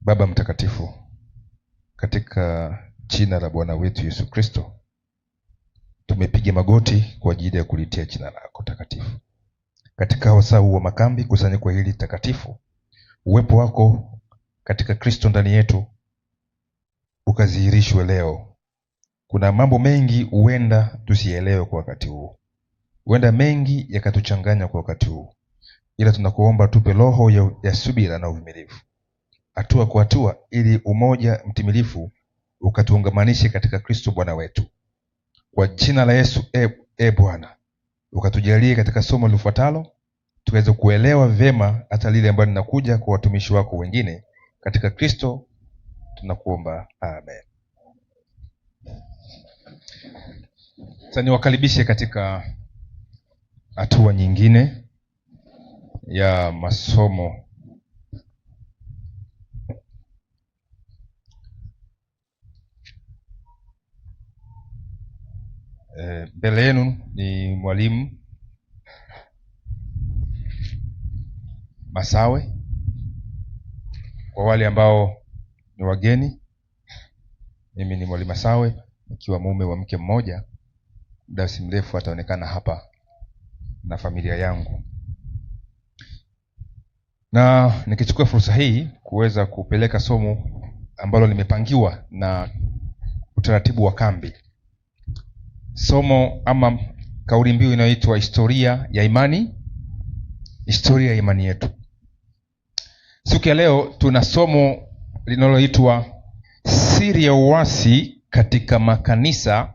Baba mtakatifu, katika jina la Bwana wetu Yesu Kristo, tumepiga magoti kwa ajili ya kulitia jina lako takatifu. Katika wasaa wa makambi, kusanyiko hili takatifu, uwepo wako katika Kristo ndani yetu ukadhihirishwe leo. Kuna mambo mengi huenda tusielewe kwa wakati huu, huenda mengi yakatuchanganya kwa wakati huu, ila tunakuomba tupe roho ya subira na uvumilivu, hatua kwa hatua, ili umoja mtimilifu ukatuungamanishe katika Kristo Bwana wetu. Kwa jina la Yesu, Bwana, ukatujalie katika somo lifuatalo tuweze kuelewa vyema hata lile ambalo linakuja kwa watumishi wako wengine. Katika Kristo tunakuomba, amen. Sasa niwakaribishe katika hatua nyingine ya masomo. Mbele yenu ni mwalimu Masawe. Kwa wale ambao ni wageni, mimi ni mwalimu Masawe, nikiwa mume wa mke mmoja. Muda si mrefu ataonekana hapa na familia yangu, na nikichukua fursa hii kuweza kupeleka somo ambalo limepangiwa na utaratibu wa kambi. Somo ama kauli mbiu inayoitwa historia ya imani, historia ya imani yetu. Siku ya leo tuna somo linaloitwa siri ya uasi katika makanisa,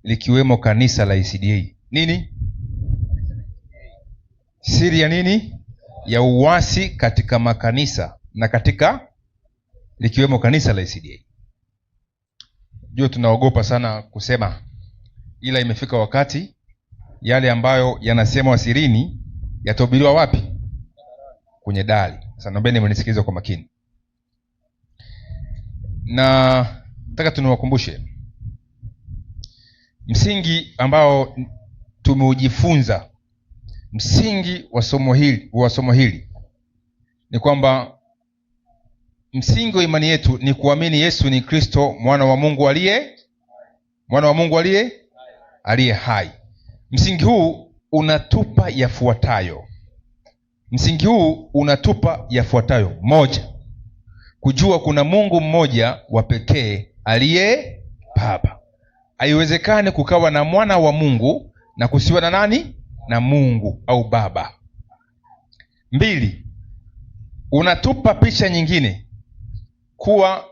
likiwemo kanisa la ECDA. Nini? Siri ya nini? Ya uasi katika makanisa na katika likiwemo kanisa la ECDA. Jua tunaogopa sana kusema, ila imefika wakati yale ambayo yanasemwa sirini yatahubiriwa wapi? Kwenye dari. Sasa naombeni mnisikilize kwa makini, na nataka tuniwakumbushe msingi ambao tumeujifunza. Msingi wa somo hili ni kwamba msingi wa imani yetu ni kuamini Yesu ni Kristo, mwana wa Mungu aliye hai. Msingi huu unatupa yafuatayo. Moja, kujua kuna Mungu mmoja wa pekee aliye Baba. Haiwezekani kukawa na mwana wa Mungu na kusiwa na nani? Na Mungu au Baba. Mbili, unatupa picha nyingine kuwa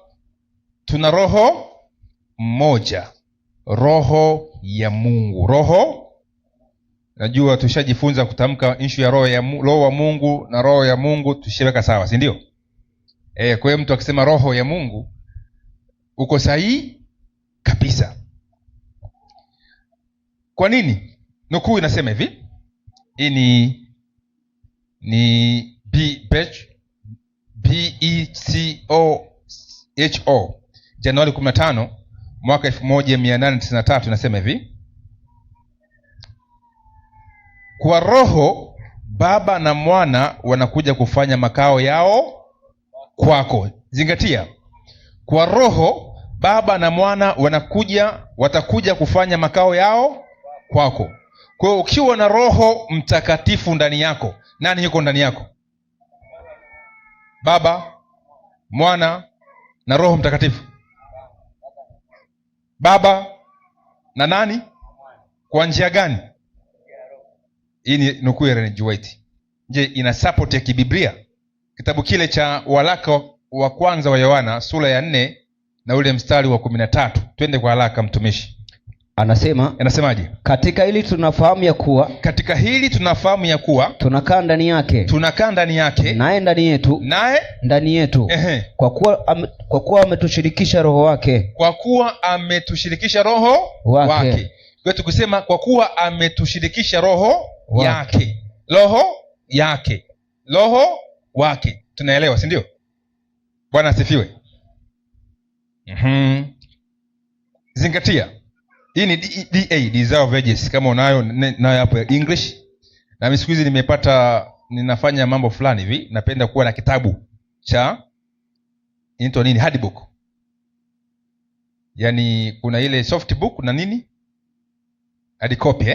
tuna roho mmoja, roho ya Mungu. Najua tushajifunza kutamka issue ya roho wa Mungu na roho ya Mungu, tusheweka sawa, si ndio? Kwa hiyo mtu akisema roho ya Mungu uko sahihi kabisa. Kwa nini? Nukuu inasema hivi. Hii ni BECOHO Januari 15 mwaka 1893. Inasema hivi: kwa roho Baba na Mwana wanakuja kufanya makao yao kwako. Zingatia, kwa roho Baba na Mwana watakuja kufanya makao yao kwako. Kwa hiyo ukiwa na Roho Mtakatifu ndani yako, nani yuko ndani yako? Baba, Mwana na Roho Mtakatifu. Baba na nani? Kwa njia gani? Hii ni nukuu ya Ellen G. White. Je, ina support ya kibiblia? Kitabu kile cha waraka wa kwanza wa Yohana sura ya 4 na ule mstari wa 13. Twende kwa haraka mtumishi. Anasemaje? Katika hili tunafahamu ya kuwa tunakaa ndani yake, naye ndani yetu. Kwa kuwa ametushirikisha roho wake. Kwa tukisema kwa kuwa ametushirikisha roho wake, tunaelewa, si ndio? Bwana asifiwe. Zingatia, hii ni Desire of Ages, kama unayo hapo English. Na mimi siku hizi ninafanya mambo fulani hivi, napenda kuwa na kitabu cha inaitwa nini, hard book. Yaani kuna ile soft book na nini, hard copy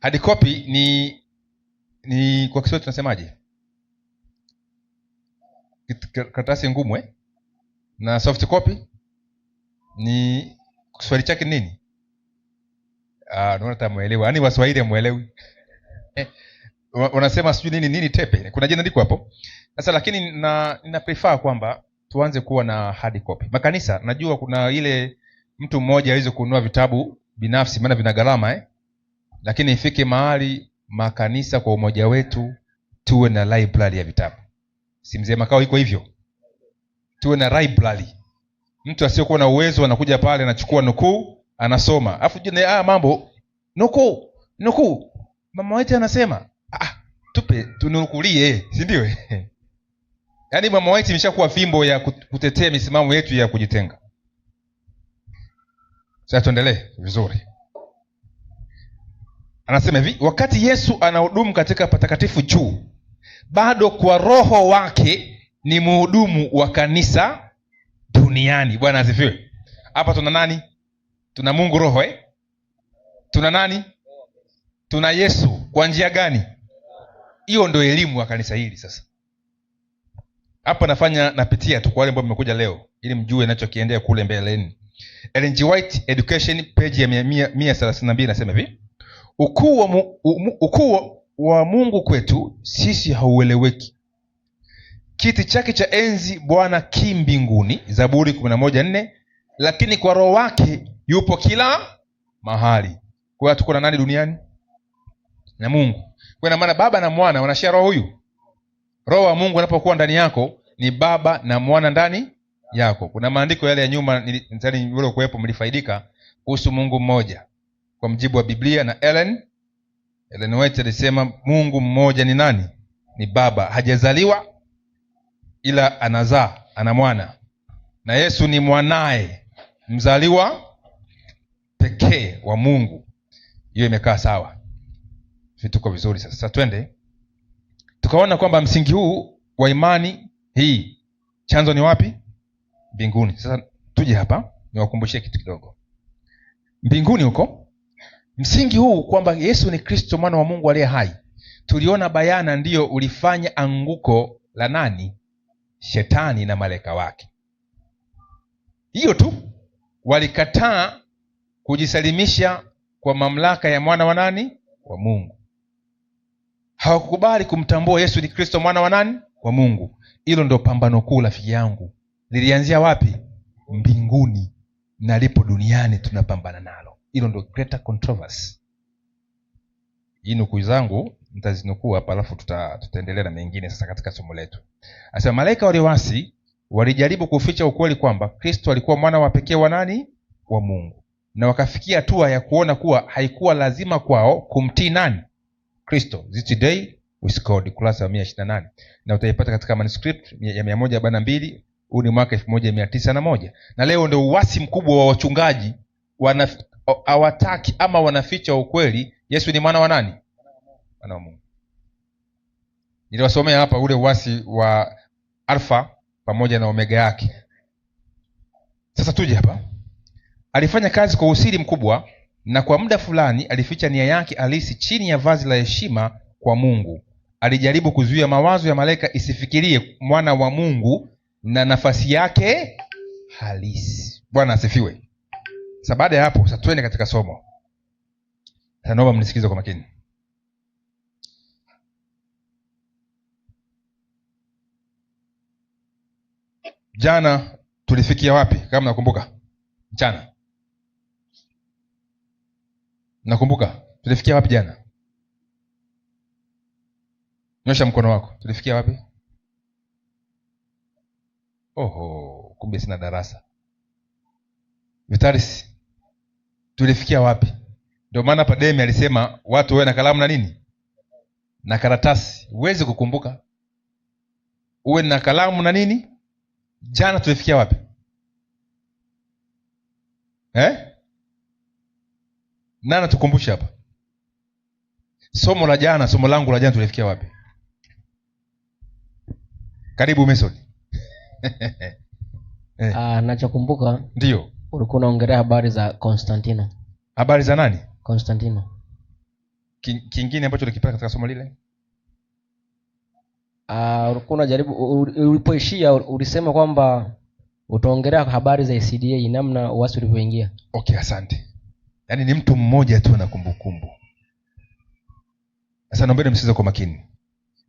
hard copy ni kwa Kiswahili tunasemaje? Karatasi ngumu na soft copy ni Kiswahili chake nini? Naona tamuelewa. Yaani Waswahili hamuelewi. Unasema sijui nini tepe. Kuna jina liko hapo. Sasa lakini nina prefer kwamba tuanze kuwa na hard copy. Makanisa najua kuna ile mtu mmoja aweze kununua vitabu binafsi maana vina gharama lakini ifike mahali makanisa kwa umoja wetu tuwe na library ya vitabu. Si mzee makao iko hivyo? Tuwe na library. Mtu asiyokuwa na uwezo anakuja pale anachukua nukuu, anasoma. Alafu mambo nukuu. Mama wetu anasema, tupe tunukulie, si ndio? Yaani mama wetu imeshakuwa fimbo ya kutetea misimamo yetu ya kujitenga. Sasa tuendelee vizuri. Anasema hivi, wakati Yesu anahudumu katika patakatifu juu, bado kwa roho wake ni mhudumu wa kanisa duniani. Bwana asifiwe. Hapa tuna nani? Tuna Mungu roho Tuna nani? Tuna Yesu. Kwa njia gani? Hiyo ndio elimu ya kanisa hili sasa. Hapa napitia tu kwa wale ambao mmekuja leo ili mjue ninachokiendea kule mbeleni. Ellen G. White Education page ya 132 nasema hivi, ukuu wa Mungu kwetu sisi haueleweki. Kiti chake cha enzi Bwana ki mbinguni, Zaburi 11:4, lakini kwa roho wake yupo kila mahali. Kwa hiyo tuko na nani duniani? Na Mungu. Kwa maana Baba na Mwana wanashare roho huyu. Roho wa Mungu anapokuwa ndani yako ni Baba na Mwana ndani yako. Kuna maandiko yale ya nyuma nilitani wale kuepo mlifaidika kuhusu Mungu mmoja. Kwa mjibu wa Biblia na Ellen White alisema Mungu mmoja ni nani? Ni Baba. Hajazaliwa ila anazaa, ana mwana. Na Yesu ni mwanae, mzaliwa pekee wa Mungu. Hiyo imekaa sawa. Vituko vizuri sasa. Sasa twende. Tukaona kwamba msingi huu wa imani hii chanzo ni wapi? Mbinguni. Sasa tuje hapa niwakumbushie kitu kidogo. Mbinguni huko, msingi huu kwamba Yesu ni Kristo mwana wa Mungu aliye hai, tuliona bayana ndio ulifanya anguko la nani? Shetani na malaika wake. Hiyo tu, walikataa kujisalimisha kwa mamlaka ya mwana wa nani? Wa Mungu. Hawakukubali kumtambua Yesu ni Kristo mwana wa nani? Wa Mungu. Hilo ndio pambano kuu rafiki yangu. Lilianzia wapi? Mbinguni, na lipo duniani tunapambana nalo. Hilo ndio greater controversy. Hii nukuu zangu nitazinukuu hapa alafu tutaendelea na mengine sasa katika somo letu. Asema malaika waliwasi walijaribu kuficha ukweli kwamba Kristo alikuwa mwana wa pekee wa nani? Wa Mungu. Na wakafikia hatua ya kuona kuwa haikuwa lazima kwao kumtii nani? Kristo. This today is called kurasa ya 128. Na utaipata katika manuscript ya 142. Huu ni mwaka 1901. Na leo ndio uasi mkubwa wa wachungaji, hawataki ama wanaficha ukweli Yesu ni mwana wa nani? Mwana wa Mungu. Niliwasomea hapa ule uasi wa Alfa pamoja na Omega yake. Sasa tuje hapa. Alifanya kazi kwa usiri mkubwa na kwa muda fulani alificha nia yake halisi chini ya vazi la heshima kwa Mungu. Alijaribu kuzuia mawazo ya malaika isifikirie mwana wa Mungu na nafasi yake halisi. Bwana asifiwe. Sasa baada ya hapo, sasa twende katika somo. Sasa naomba mnisikize kwa makini. Jana tulifikia wapi kama nakumbuka? Jana. Nakumbuka tulifikia wapi jana? Nyosha mkono wako. Tulifikia wapi? Oho, kumbe sina darasa. Vitaris, tulifikia wapi? Ndio maana Pademi alisema watu wawe na kalamu na nini? Na karatasi. Uweze kukumbuka. Uwe na kalamu na nini? Jana tulifikia wapi? Nani tukumbushe hapa? Somo langu la jana tulifikia wapi? Karibu Mesodi. Nachokumbuka ndio ulikuwa unaongelea habari za Konstantino. Habari za nani? Konstantino. Kingine ambacho ulikipata katika somo lile? Ulikuwa unajaribu, ulipoishia ulisema kwamba utaongelea habari za ACDA, namna uasi ulivyoingia. Okay, asante. Yaani ni mtu mmoja tu na kumbukumbu. Sasa naomba msikize kwa makini.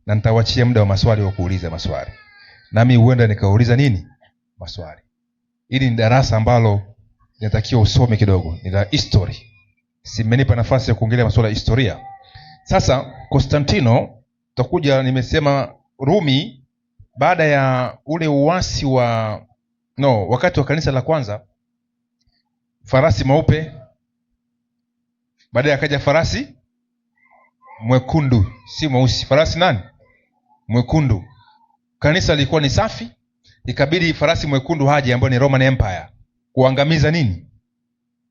Na nitawachia muda wa maswali wa kuuliza maswali. Nami huenda nikauliza nini? Maswali. Hili ni darasa ambalo ninatakiwa usome kidogo. Ni la history. Simenipa nafasi ya kuongelea masuala ya historia. Sasa Konstantino, tutakuja, nimesema Rumi, baada ya ule uasi wakati wa kanisa la kwanza, farasi mweupe, baadaye akaja farasi mwekundu, si mweusi. Farasi nani? Mwekundu. Kanisa lilikuwa ni safi, ikabidi farasi mwekundu haje, ambayo ni Roman Empire, kuangamiza nini?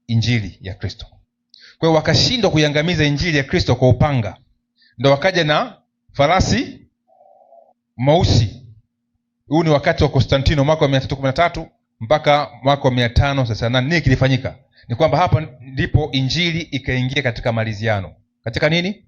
Injili ya Kristo. Kwa hiyo wakashindwa kuiangamiza injili ya Kristo kwa upanga, ndio wakaja na farasi mweusi. Huu ni wakati wa Konstantino, mwaka wa 313 mpaka mwaka wa 538. Nini kilifanyika? Ni kwamba hapa ndipo injili ikaingia katika maliziano. Katika nini?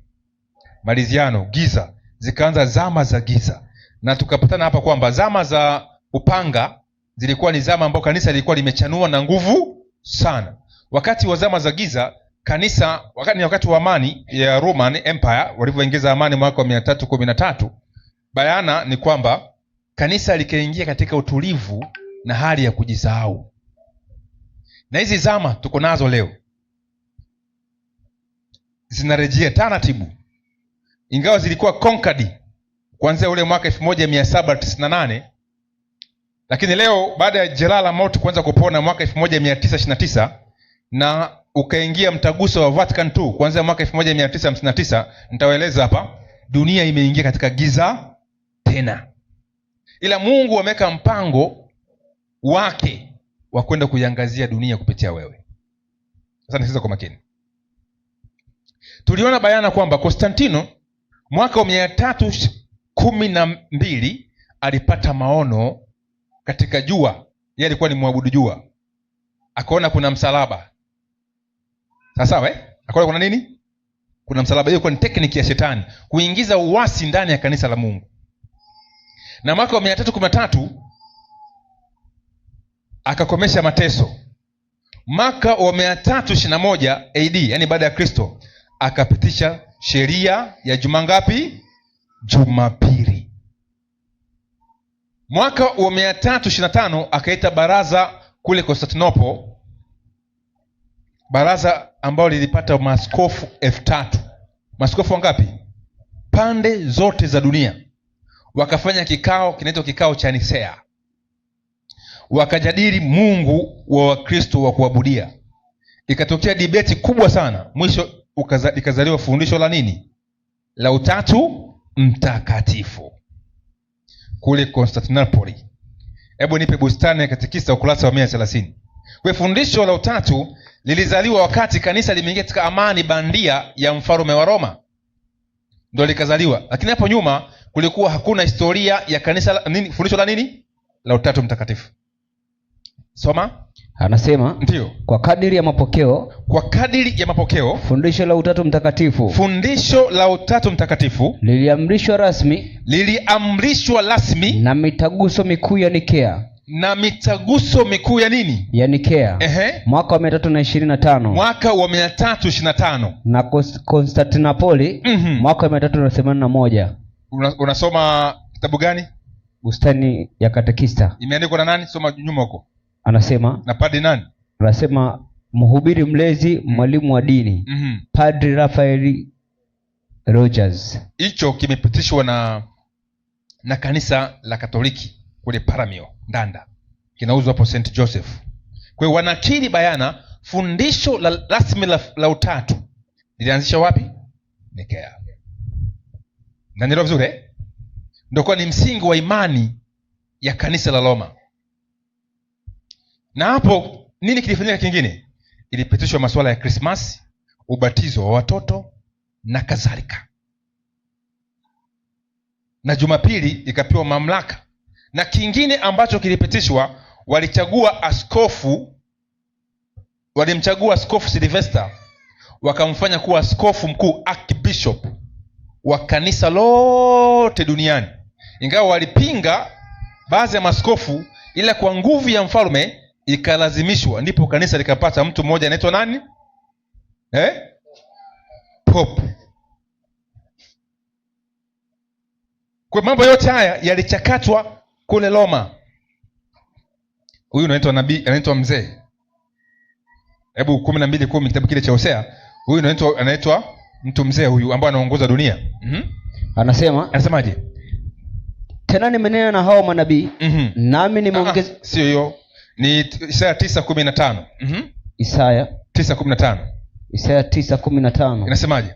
Maliziano, giza. Zikaanza zama za giza. Na tukapatana hapa kwamba zama za upanga zilikuwa ni zama ambapo kanisa lilikuwa limechanua na nguvu sana. Wakati wa zama za giza, kanisa, wakati wa amani ya Roman Empire, walivyoingiza amani mwaka wa 313, bayana ni kwamba kanisa likaingia katika utulivu na hali ya kujisahau. Na hizi zama tuko nazo leo zinarejea taratibu, ingawa zilikuwa conquered kuanzia ule mwaka 1798, lakini leo baada ya Jelala Moto kuanza kupona mwaka 1929 na ukaingia mtaguso wa Vatican II kuanzia mwaka 1959, nitawaeleza hapa, dunia imeingia katika giza tena. Ila Mungu ameweka mpango wake wa kwenda kuiangazia dunia kupitia wewe. Sasa nisikiza kwa makini. Tuliona bayana kwamba Konstantino mwaka wa 312 alipata maono katika jua. Yeye alikuwa ni mwabudu jua. Akaona kuna msalaba. Sawa akaona kuna nini? Kuna msalaba. Hiyo ni tekniki ya shetani kuingiza uasi ndani ya kanisa la Mungu. Na mwaka wa 313 akakomesha mateso. Mwaka wa 321 AD, yani baada ya Kristo, akapitisha sheria ya juma ngapi? Jumapili. Mwaka wa 325 akaita baraza kule Konstantinople, baraza ambalo lilipata maaskofu 3000. Maaskofu wangapi? Pande zote za dunia. Wakafanya kikao kinaitwa kikao cha Nisea. Wakajadili Mungu wa Wakristo wa kuabudia. Ikatokea debate kubwa sana. Mwisho ikazaliwa fundisho la nini? La Utatu Mtakatifu kule Konstantinopoli. Hebu nipe bustani ya katekista ukurasa wa 130. Kwa fundisho la Utatu lilizaliwa wakati kanisa limeingia katika amani bandia ya mfalme wa Roma. Ndio likazaliwa. Lakini hapo nyuma kulikuwa hakuna historia ya kanisa nini, fundisho la nini? La Utatu Mtakatifu. Soma. Anasema ndio, kwa kadiri ya mapokeo fundisho la Utatu Mtakatifu liliamrishwa rasmi na mitaguso mikuu ya Nikea. Ya Nikea. Mwaka wa 325. Na Konstantinopoli mwaka wa 381. Unasoma kitabu gani? Bustani ya Katekista. Imeandikwa na nani? Soma nyuma huko. Anasema na padri nani? Anasema mhubiri mlezi, mwalimu wa dini, Padri Raphael Rogers. Hicho kimepitishwa na kanisa la Katoliki kule Paramio Ndanda, kinauzwa hapo St Joseph. Kwa hiyo wanakiri bayana fundisho la rasmi la Utatu lilianzisha wapi? Nikea. Na nilo vizuri ndio kwa ni msingi wa imani ya kanisa la Roma. Na hapo nini kilifanyika kingine? Ilipitishwa masuala ya Krismasi, ubatizo wa watoto na kadhalika. Na Jumapili ikapewa mamlaka Na kingine ambacho kilipitishwa, walimchagua askofu Sylvester, wakamfanya kuwa askofu mkuu, archbishop wa kanisa lote duniani. Ingawa walipinga baadhi ya maskofu, ila kwa nguvu ya mfalme ikalazimishwa, ndipo kanisa likapata mtu mmoja anaitwa nani? Pope. Kwa mambo yote haya yalichakatwa kule Roma. Huyu anaitwa nabii, anaitwa mzee. Hebu 12:10 kitabu kile cha Hosea. Huyu anaitwa mtu mzee huyu ambaye anaongoza dunia. Anasemaje? Tena nimenena na hao manabii, nami nimeongeza. Sio hiyo. Ni Isaya 9:15. Isaya 9:15. Isaya 9:15. Inasemaje?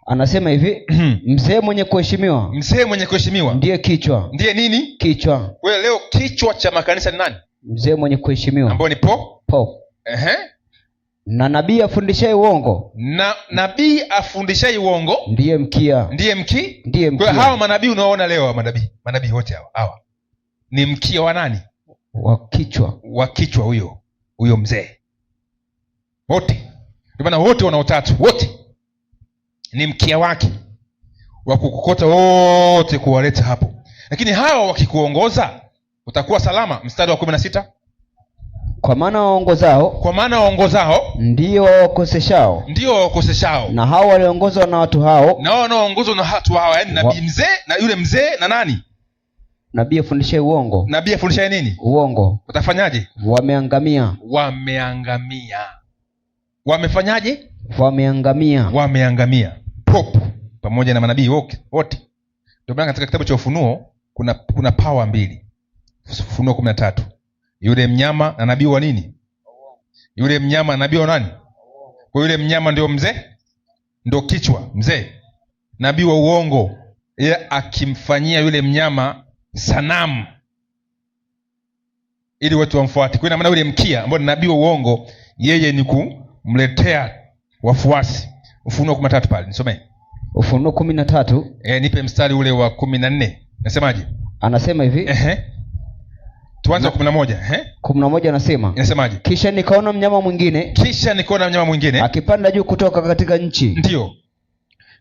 Anasema hivi, mzee mwenye kuheshimiwa ndiye kichwa. Ndiye nini? Kichwa. Wewe leo kichwa cha makanisa ni nani? Mzee mwenye kuheshimiwa, ambao ni Pope. Na nabii afundishaye uongo, nabii afundishaye uongo ndiye mkia. Kwa hawa manabii unaoona leo, manabii wote hawa ni mkia wa nani? Wa kichwa huyo mzee. Wote ndio maana wote wana utatu, wote ni mkia wake wa kukokota wote kuwaleta hapo. Lakini hawa wakikuongoza utakuwa salama. Mstari wa 16, kwa maana waongozao ndio wakoseshao, na hao waliongozwa na watu hao, yaani nabii mzee na yule mzee na nani? Nabii afundishaye uongo. Nabii afundishaye nini? Uongo. Utafanyaje? Wameangamia. Wamefanyaje? Wameangamia. Pope pamoja na manabii wote. Ndio maana katika kitabu cha Ufunuo kuna power mbili. Ufunuo 13. Yule mnyama na nabii wa nini? Yule mnyama na nabii wa nani? Kwa yule mnyama ndio mzee, ndio kichwa, mzee. Nabii wa uongo, yeye akimfanyia yule mnyama sanamu ili watu wamfuate. Kwa maana yule mkia ambao ni nabii wa uongo, yeye ni kumletea wafuasi. Ufunuo 13 pale, nisomee. Ufunuo 13. Nipe mstari ule wa 14. Nasemaje? Anasema hivi. Tuanze 11. 11 anasema. Inasemaje? Kisha nikaona mnyama mwingine akipanda juu kutoka katika nchi. Ndio.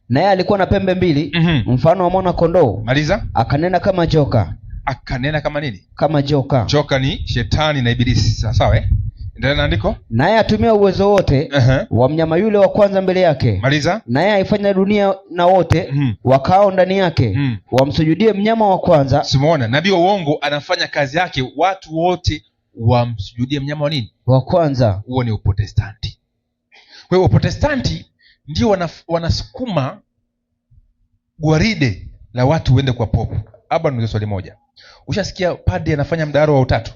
Naye alikuwa na pembe mbili, mfano wa mwana kondoo. Maliza. Akanena kama joka. Akanena kama nini? Kama joka. Joka ni shetani na ibilisi. Sawa Endelea na andiko. Naye atumia uwezo wote wa mnyama yule wa kwanza mbele yake. Maliza. Naye aifanya dunia na wote wakao ndani yake wamsujudie mnyama wa kwanza. Simuona nabii wa uongo anafanya kazi yake, watu wote wamsujudie mnyama wa nini? Wa kwanza. Huo ni Uprotestanti. Kwa hiyo Uprotestanti ndio wanasukuma gwaride la watu uende kwa popu. Hapa ndio swali moja. Ushasikia padri anafanya mdahalo wa utatu?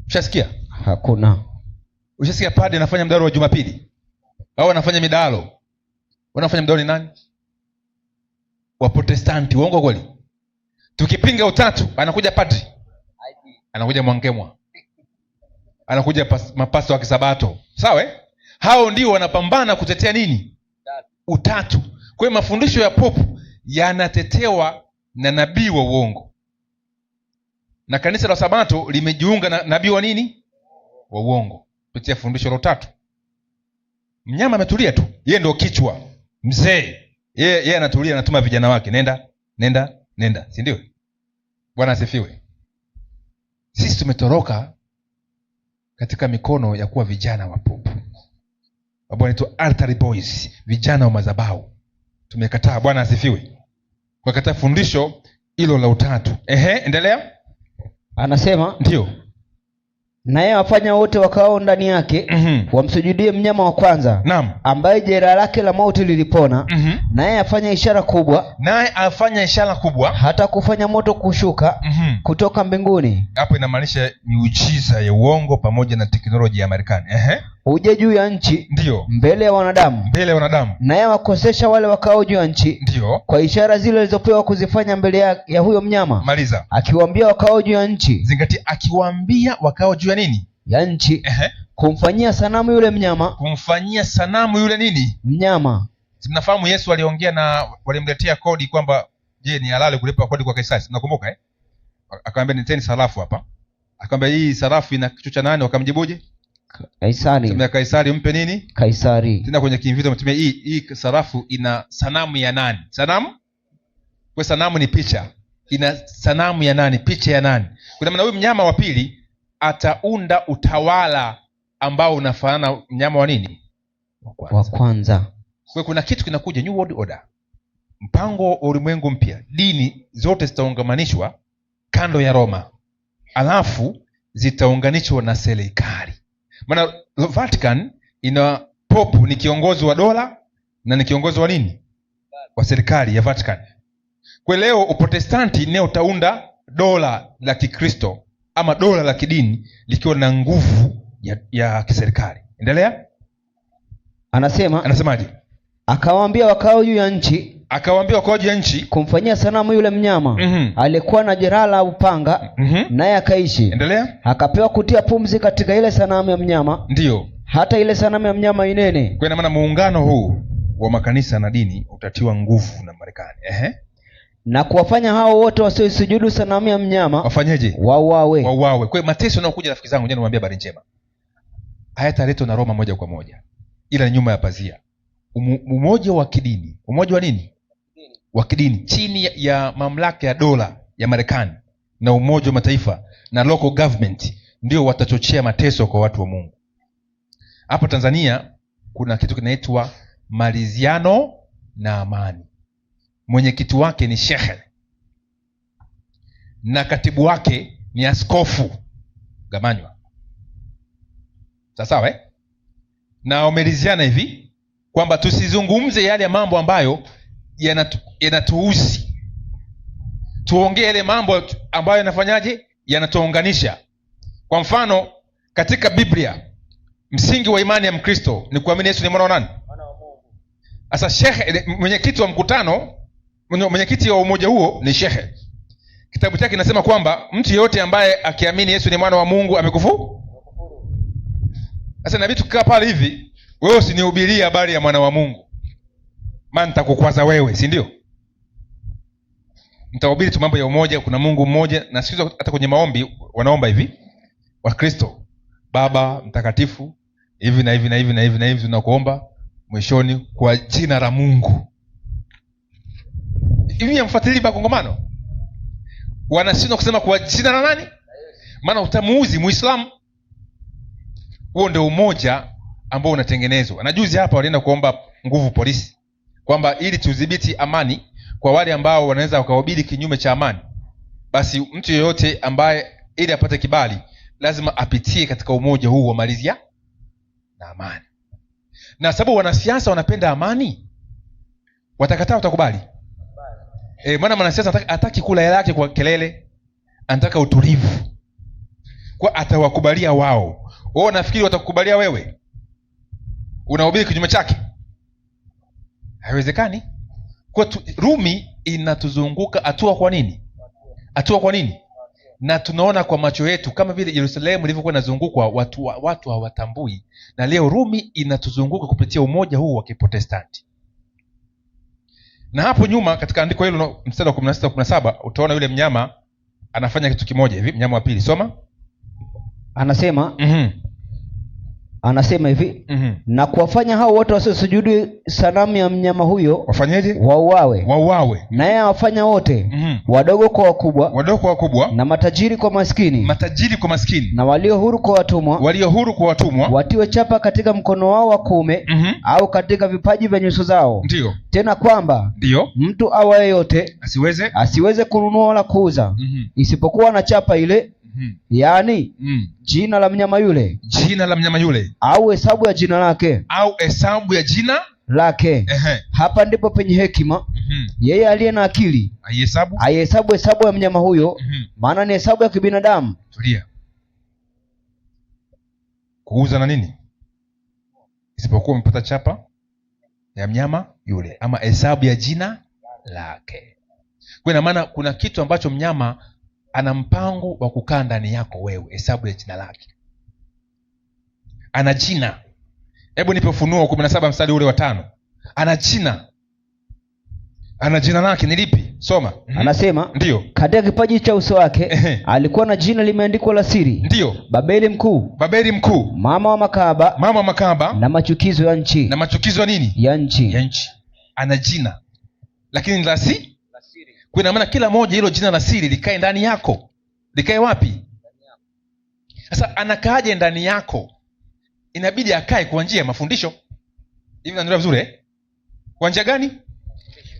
Ushasikia? Hakuna. Ushasikia padri anafanya mdahalo wa Jumapili? Au anafanya midahalo? Wanafanya mdahalo ni nani? Wa Protestanti. Uongo kweli? Tukipinga utatu, anakuja padri, anakuja Mwangemwa, anakuja mapasta wa Kisabato. Sawa hao ndio wanapambana kutetea nini? Utatu. Kwa hiyo mafundisho ya popu yanatetewa na nabii wa uongo, na kanisa la Sabato limejiunga na nabii wa nini? Wa uongo, kupitia fundisho la utatu. Mnyama ametulia tu, yeye ndio kichwa, mzee. Yeye anatulia, anatuma vijana wake, nenda, si ndio? Bwana asifiwe. Sisi tumetoroka katika mikono ya kuwa vijana wa popu, ambao wanaitwa altar boys, vijana wa madhabahu. Tumekataa. Bwana asifiwe. Wakataa fundisho hilo la utatu. Endelea. Anasema ndio, naye wafanya wote wakao ndani yake wamsujudie mnyama wa kwanza. Naam. Ambaye jeraha lake la mauti lilipona. Naye afanya ishara kubwa, hata kufanya moto kushuka kutoka mbinguni. Hapo inamaanisha miujiza ya uongo pamoja na teknolojia ya Marekani. Uje juu ya nchi. Ndio. Mbele ya wanadamu. Naye wakosesha wale wakao juu ya nchi. Ndio. Kwa ishara zile alizopewa kuzifanya mbele ya huyo mnyama. Maliza. Akiwaambia wakao juu ya nchi. Zingatia, akiwaambia wakao juu ya nini? Ya nchi. Kumfanyia sanamu yule mnyama. Nini? Mnyama. Mnafahamu Yesu aliongea na walimletea kodi kwamba je, ni halali kulipa kodi kwa Kaisari? Mnakumbuka Akamwambia niteni sarafu hapa. Akamwambia hii sarafu ina kichwa cha nani? Wakamjibuje? Kaisari. Tumia Kaisari, mpe nini? Kaisari. Tena kwenye Kiingereza mtumia hii sarafu ina sanamu ya nani? Sanamu? Kwa sanamu ni picha. Ina sanamu ya nani? Picha ya nani? Kwa maana huyu mnyama wa pili ataunda utawala ambao unafanana mnyama wa nini? Wa kwanza. Kwa kuna kitu kinakuja, new world order. Mpango wa ulimwengu mpya. Dini zote zitaungamanishwa kando ya Roma. Alafu zitaunganishwa na serikali. Maana Vatican ina pope ni kiongozi wa dola na ni kiongozi wa nini? Wa serikali ya Vatican. Kwa leo Uprotestanti ndio utaunda dola la Kikristo ama dola la kidini likiwa na nguvu ya kiserikali. Endelea. Anasemaje? Akawaambia wakao juu ya nchi, kumfanyia sanamu yule mnyama alikuwa na jeraha la upanga, naye akaishi. Endelea. Akapewa kutia pumzi katika ile sanamu ya mnyama, ndio hata ile sanamu ya mnyama inene. Kwa maana muungano huu wa makanisa na dini utatiwa nguvu na Marekani. Na kuwafanya hao wote wasiosujudu sanamu ya mnyama wafanyeje? Wauawe. Kwa mateso yanayokuja, rafiki zangu, niwaambia habari njema. Hayataletwa na Roma moja kwa moja, ila nyuma ya pazia. Umoja wa kidini, umoja wa nini? Wa kidini chini ya mamlaka ya dola ya Marekani na Umoja wa Mataifa na local government ndio watachochea mateso kwa watu wa Mungu. Hapa Tanzania kuna kitu kinaitwa maridhiano na amani. Mwenyekiti wake ni shehe na katibu wake ni askofu Gamanywa. Sawa na wameridhiana hivi kwamba tusizungumze yale mambo ambayo yanatuhusi, tuongee yale mambo ambayo yanafanyaje, yanatuunganisha. Kwa mfano, katika Biblia msingi wa imani ya Mkristo ni kuamini Yesu ni mwana wa nani? Mwana wa Mungu. Sasa shehe, mwenyekiti wa mkutano, mwenyekiti wa umoja huo ni shehe. Kitabu chake kinasema kwamba mtu yeyote ambaye akiamini Yesu ni mwana wa Mungu amekufuru. Sasa inabidi tukaa pale hivi, wewe usinihubirie habari ya mwana wa Mungu, maana nitakukwaza wewe, si ndio? Nitahubiri tu mambo ya umoja, kuna Mungu mmoja. Na siku hata kwenye maombi wanaomba hivi Wakristo, Baba Mtakatifu, hivi na hivi na hivi na hivi na hivi, tunakuomba mwishoni kwa jina la Mungu. Hivi yamfuatilie bakongomano wanashindwa kusema kwa jina la nani? Maana utamuuzi Muislamu. Huo ndio umoja ambao unatengenezwa. Na juzi hapa walienda kuomba nguvu polisi kwamba ili tudhibiti amani kwa wale ambao wanaweza wakahubiri kinyume cha amani, basi mtu yeyote ambaye ili apate kibali lazima apitie katika umoja huu wa malizia na amani. Na sababu wanasiasa wanapenda amani, watakataa utakubali. Maana mwanasiasa hataki kula hela yake kwa kelele, anataka utulivu. Kwa atawakubalia wao. Wao nafikiri watakukubalia wewe unahubiri kinyume chake? Haiwezekani. Kwa Rumi inatuzunguka hatua kwa nini? Hatua kwa nini? Na tunaona kwa macho yetu kama vile Yerusalemu ilivyokuwa inazungukwa, watu hawatambui. Na leo Rumi inatuzunguka kupitia umoja huu wa Kiprotestanti. Na hapo nyuma katika andiko hilo mstari wa 16-17 utaona yule mnyama anafanya kitu kimoja hivi. Mnyama wa pili, soma. Anasema hivi, na kuwafanya hao wote wasiosujudu sanamu ya mnyama huyo wafanyeje? Wauawe. Naye awafanya wote, wadogo kwa wakubwa, na matajiri kwa maskini, na walio huru kwa watumwa, watiwe chapa katika mkono wao wa kuume, au katika vipaji vya nyuso zao. Ndio. Tena kwamba mtu awaye yote asiweze kununua wala kuuza, isipokuwa na chapa ile, yaani jina la mnyama yule, au hesabu ya jina lake. Hapa ndipo penye hekima. Yeye aliye na akili aihesabu hesabu ya mnyama huyo, maana ni hesabu ya kibinadamu. Tulia. Kuuza na nini? Isipokuwa umepata chapa ya mnyama yule ama hesabu ya jina lake. Kwa ina maana kuna kitu ambacho mnyama ana mpango wa kukaa ndani yako wewe, hesabu ya jina lake. Ana jina. Hebu nipe Ufunuo 17 mstari ule wa 5. Ana jina. ana jina lake ni lipi? Soma. Anasema ndio, katika kipaji cha uso wake alikuwa na jina limeandikwa la siri, ndio, Babeli mkuu, Babeli mkuu, mama wa makahaba, na machukizo ya nchi, ya nchi. Ana jina lakini la siri. Kwa maana kila moja hilo jina la siri likae ndani yako. Likae wapi? Sasa anakaaje ndani yako? Inabidi akae kwa njia ya mafundisho. Hivi naelewa vizuri Kwa njia gani?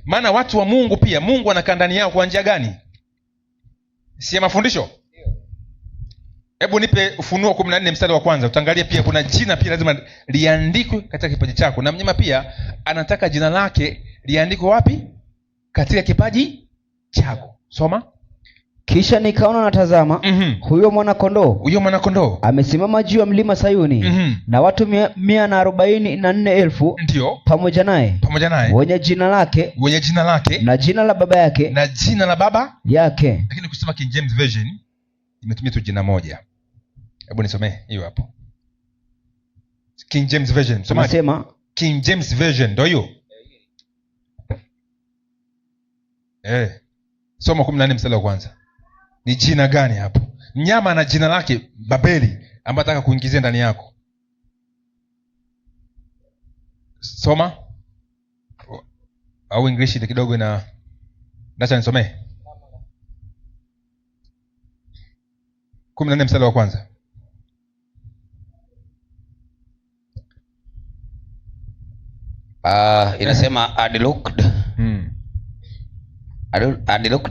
Maana watu wa Mungu pia Mungu anakaa ndani yao kwa njia gani? Si ya mafundisho? Hebu nipe Ufunuo 14 mstari wa kwanza. Utaangalia pia kuna jina pia lazima liandikwe katika kipaji chako. Na mnyama pia anataka jina lake liandikwe wapi? Katika kipaji chako. Soma. Kisha nikaona natazama, huyo mwana-kondoo amesimama juu ya mlima Sayuni, na watu 144,000 ndio pamoja naye, wenye jina lake na jina la baba yake Lakini kusema King James Version imetumia tu jina moja. Hebu nisomee hiyo hapo. King James Version. Nasema King James Version ndio hiyo. Soma 14 mstari wa kwanza. Ni jina gani hapo? Mnyama ana jina lake Babeli ambaye anataka kuingizia ndani yako. Soma. Au English kidogo na ndacha nisomee. 14 mstari wa kwanza. Inasema I looked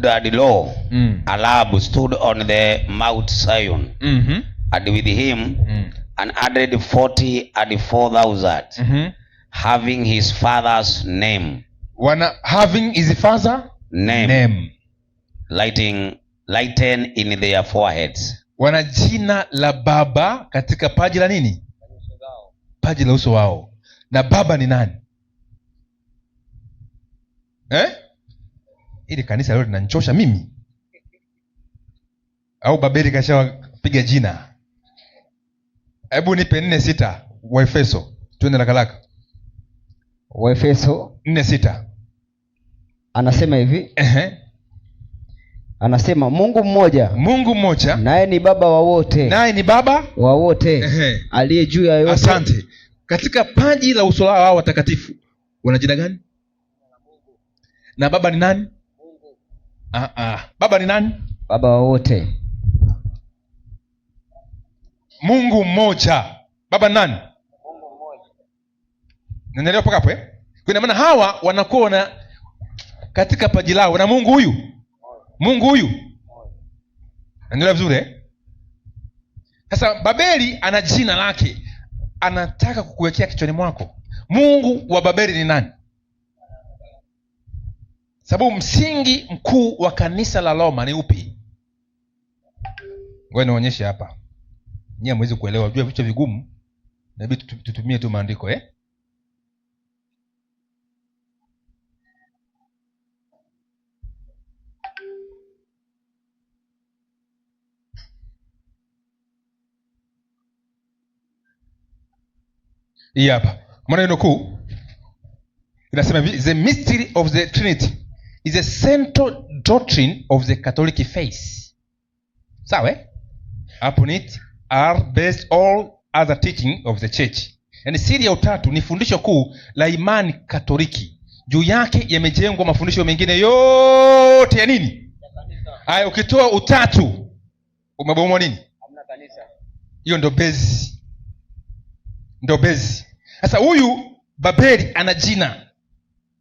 at lo, a Lamb stood on the Mount Zion, and with him 144,000, having his father's name. Having his father name. Lighten in their foreheads. Wana jina la baba katika paji la nini? Paji la uso wao. Na baba ni nani? Ili kanisa leo linanichosha mimi. Au Babeli kashawapiga jina. Hebu nipe 4:6 Waefeso. Twende haraka. Waefeso 4:6. Anasema hivi. Anasema Mungu mmoja, naye ni baba wa wote, aliye juu ya yote. Asante. Katika paji la uso wao watakatifu wana jina gani? Na baba ni nani? Baba ni nani? Baba wa wote. Mungu mmoja. Baba ni nani? Mungu mmoja. Naelewa paka hapo Kwa maana hawa wanakuwa na katika paji lao na Mungu huyu. Naelewa vizuri Sasa Babeli ana jina lake. Anataka kukuwekea kichwani mwako. Mungu wa Babeli ni nani? Sababu msingi mkuu wa kanisa la Roma ni upi? Ngoja nionyeshe hapa. Nyie hamwezi kuelewa, unajua vichwa vigumu. Inabidi tutumie tu maandiko Hii hapa. Maneno kuu inasema the mystery of the Trinity is a central doctrine of the Catholic faith. Sawa? Upon it are based all other teaching of the church. Yaani siri ya utatu ni fundisho kuu la imani Katoliki. Juu yake yamejengwa mafundisho mengine yote ya nini? Haya, ukitoa utatu umebomoa nini? Hamna kanisa. Hiyo ndo bezi. Sasa huyu Babeli ana jina.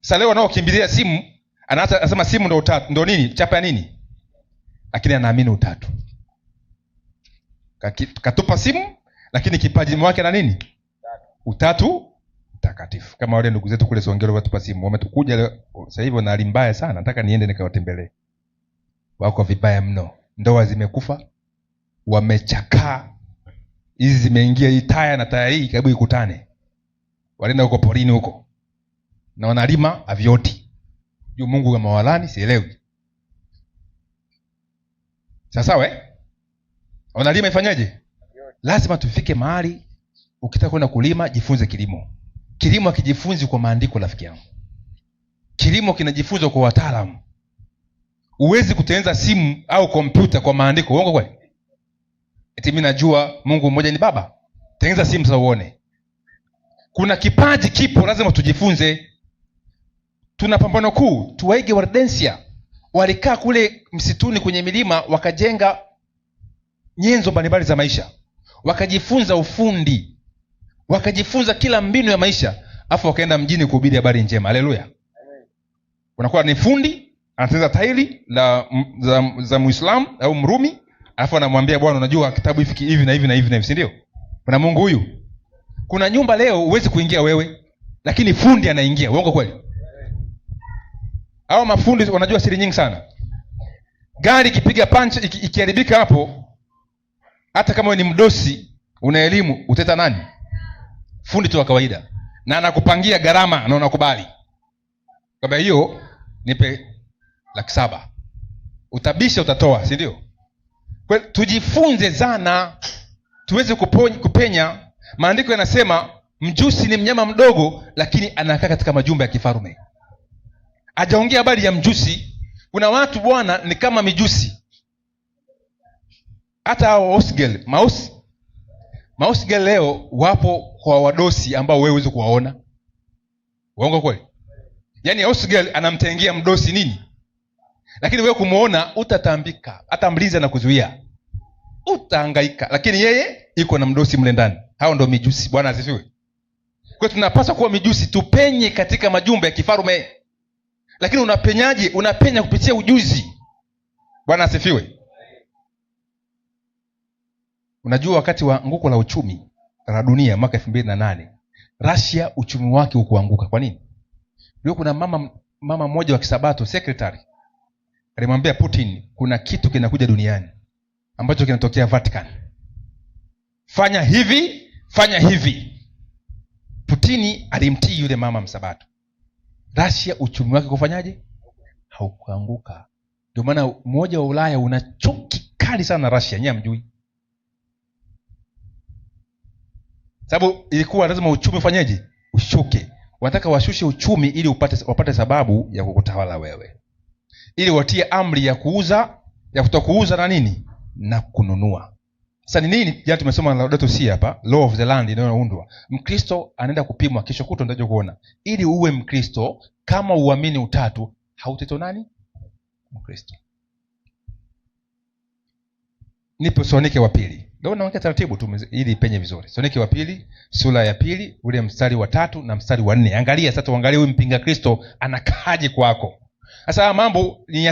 Sasa leo wanaokimbilia simu anasema simu ndo utatu. Ndo nini? Chapa ya nini? Lakini anaamini utatu. Katupa simu lakini kipaji mwake na nini? Utatu mtakatifu. Kama wale ndugu zetu kule Songero watupa simu. Wametukuja sasa hivi wana hali mbaya sana. Nataka niende nikawatembelee. Wako vibaya mno. Ndoa zimekufa. Wamechakaa. Hizi zimeingia hii taya na taya hii karibu ikutane. Walienda huko porini huko. Na wanalima avioti. Juu Mungu kama walani sielewi. Sasa wanalima ifanyaje? Lazima tufike mahali ukitaka kwenda kulima jifunze kilimo. Kilimo akijifunzi kwa maandiko rafiki yangu. kilimo kinajifunzwa kwa wataalamu. Huwezi kutengeneza simu au kompyuta kwa maandiko. Uongo kweli? Eti mimi najua Mungu mmoja ni Baba. Tengeneza simu sasa uone. Kuna kipaji kipo, lazima tujifunze. Tuna pambano kuu, tuwaige Wardensia. Walikaa kule msituni kwenye milima, wakajenga nyenzo mbalimbali za maisha, wakajifunza ufundi, wakajifunza kila mbinu ya maisha, afu wakaenda mjini kuhubiri habari njema. Haleluya! Unakuwa ni fundi, anatengeneza tairi za Muislamu au Mrumi, afu anamwambia Bwana, unajua kitabu hivi na hivi na hivi na hivi, si ndio? Kuna Mungu huyu. Kuna nyumba leo huwezi kuingia wewe, lakini fundi anaingia. Uongo kweli? Hao mafundi wanajua siri nyingi sana. Gari ikipiga punch, ikiharibika hapo, hata kama wewe ni mdosi, una elimu, uteta nani? Fundi tu wa kawaida, na anakupangia gharama na unakubali. Kwa hiyo nipe 700,000. Utabisha, utatoa, si ndio? Kwa tujifunze zana tuweze kupenya. Maandiko yanasema mjusi ni mnyama mdogo, lakini anakaa katika majumba ya kifalme. Hajaongea habari ya mjusi. Kuna watu bwana ni kama mijusi. Hata hao Osgel, Mausgel leo wapo kwa wadosi ambao wewe huwezi kuwaona. Uongo kweli? Yaani Osgel anamtengia mdosi nini? Lakini wewe kumuona utatambika, hata mlinzi anakuzuia. Utahangaika, lakini yeye iko na mdosi mle ndani. Hao ndio mijusi. Bwana asifiwe. Kwa tunapaswa kuwa mijusi, tupenye katika majumba ya kifalme. Lakini unapenyaje? Unapenya kupitia ujuzi. Bwana asifiwe. Unajua wakati wa anguko la uchumi la dunia mwaka 2008, Russia uchumi wake ukuanguka. Kwa nini? Leo kuna mama mmoja wa Kisabato, secretary, alimwambia Putin, kuna kitu kinakuja duniani ambacho kinatokea Vatican. Fanya hivi, fanya hivi. Putin alimtii yule mama Msabato. Russia uchumi wake kufanyaje? Haukuanguka. Ndio maana Umoja wa Ulaya una chuki kali sana na Russia, nyinyi hamjui. Sababu ilikuwa lazima uchumi ufanyeje? Ushuke. Wanataka washushe uchumi ili wapate sababu ya kukutawala wewe. Ili watie amri ya kuuza, ya kutokuuza na nini? Na kununua. Sasa ni nini? Jana tumesoma Laudato Si hapa, law of the land inayoundwa. Mkristo anaenda kupimwa kesho kutwa, ndio kuona. Ili uwe Mkristo, kama uamini utatu, hauteto nani? Mkristo. Nipo Sonike wa pili. Ndio naongea taratibu tu ili penye vizuri. Sonike wa pili, sura ya pili, ule mstari wa 3 na mstari wa 4. Angalia sasa, tuangalie huyu mpinga Kristo anakaaje kwako. Sasa mambo ni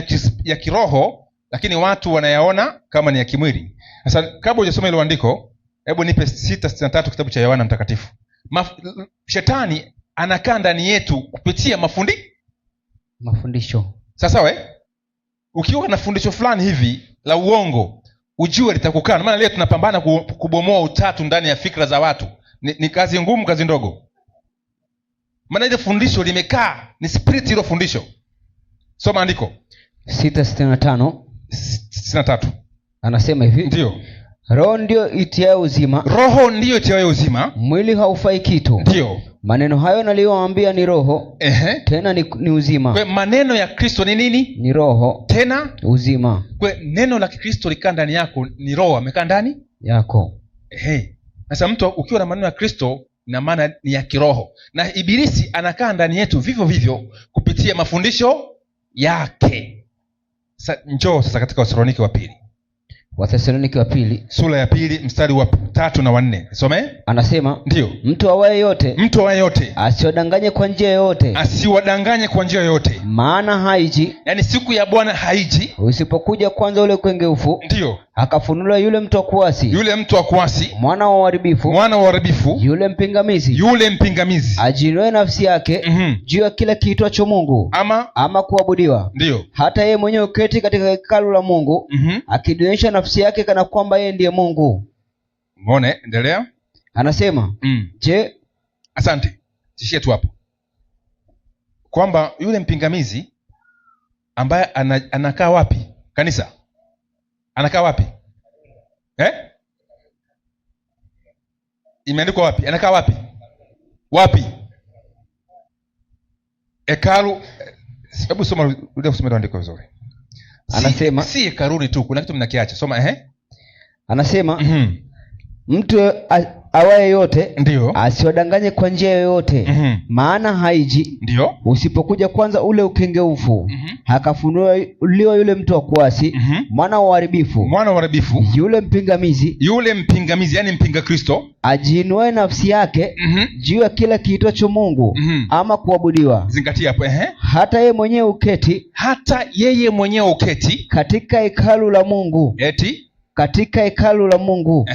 ya kiroho, lakini watu wanayaona kama ni ya kimwili. Sasa kabla hujasoma ile andiko, hebu nipe 6:63 kitabu cha Yohana Mtakatifu. Shetani anakaa ndani yetu kupitia mafundisho. Sasa ukiwa na fundisho fulani hivi la uongo, ujue litakukaa. Maana leo tunapambana kubomoa utatu ndani ya fikra za watu. Ni kazi ngumu, kazi ndogo. Maana ile fundisho limekaa, ni spirit hilo fundisho. Soma andiko 6:65. Anasema hivi. Ndio. Roho ndio itiayo uzima. Roho ndio itiayo uzima. Mwili haufai kitu. Ndio. Maneno hayo naliyowaambia ni roho. Tena ni uzima. Kwa maneno ya Kristo ni nini? Ni roho. Tena uzima. Kwa neno la Kristo likaa ndani yako, ni roho amekaa ndani yako. Sasa mtu ukiwa na maneno ya Kristo, na maana ni ya kiroho. Na ibilisi anakaa ndani yetu vivyo vivyo kupitia mafundisho yake. Sasa njoo sasa katika Wathesalonike wa pili. Wathesalonike wa pili sura ya 2 mstari wa 3 na 4. Some. Anasema, ndio, mtu awaye yote asiwadanganye kwa njia yoyote, maana haiji, yani siku ya Bwana haiji, usipokuja kwanza ule ukengeufu, ndio akafunula yule mtu wa kuasi, mwana wa uharibifu, yule mpingamizi, ajiinue nafsi yake juu ya kila kiitwacho Mungu ama kuabudiwa, ndio, hata yeye mwenyewe uketi katika hekalu la Mungu, akidunisha nafsi yake kana kwamba yeye ndiye Mungu. Muone, endelea. Anasema, je, asante. Tishie tu hapo. Kwamba yule mpingamizi ambaye anakaa wapi? Kanisa. Anakaa wapi? Imeandikwa wapi? Anakaa wapi? Wapi? Hekalu Hebu soma, rudia kusoma andiko vizuri. Anasema si hekaluni tu, kuna kitu mnakiacha. Soma. Anasema mtu awaye yote ndio asiwadanganye kwa njia yoyote, maana haiji ndio usipokuja kwanza ule ukengeufu, akafunuliwa yule mtu wa kuasi, mwana wa uharibifu, yule mpingamizi, yani mpinga Kristo, ajiinuaye nafsi yake juu ya kila kiitwacho Mungu ama kuabudiwa. Zingatia hapo. Hata yeye mwenyewe uketi katika hekalu la Mungu, katika hekalu la Mungu,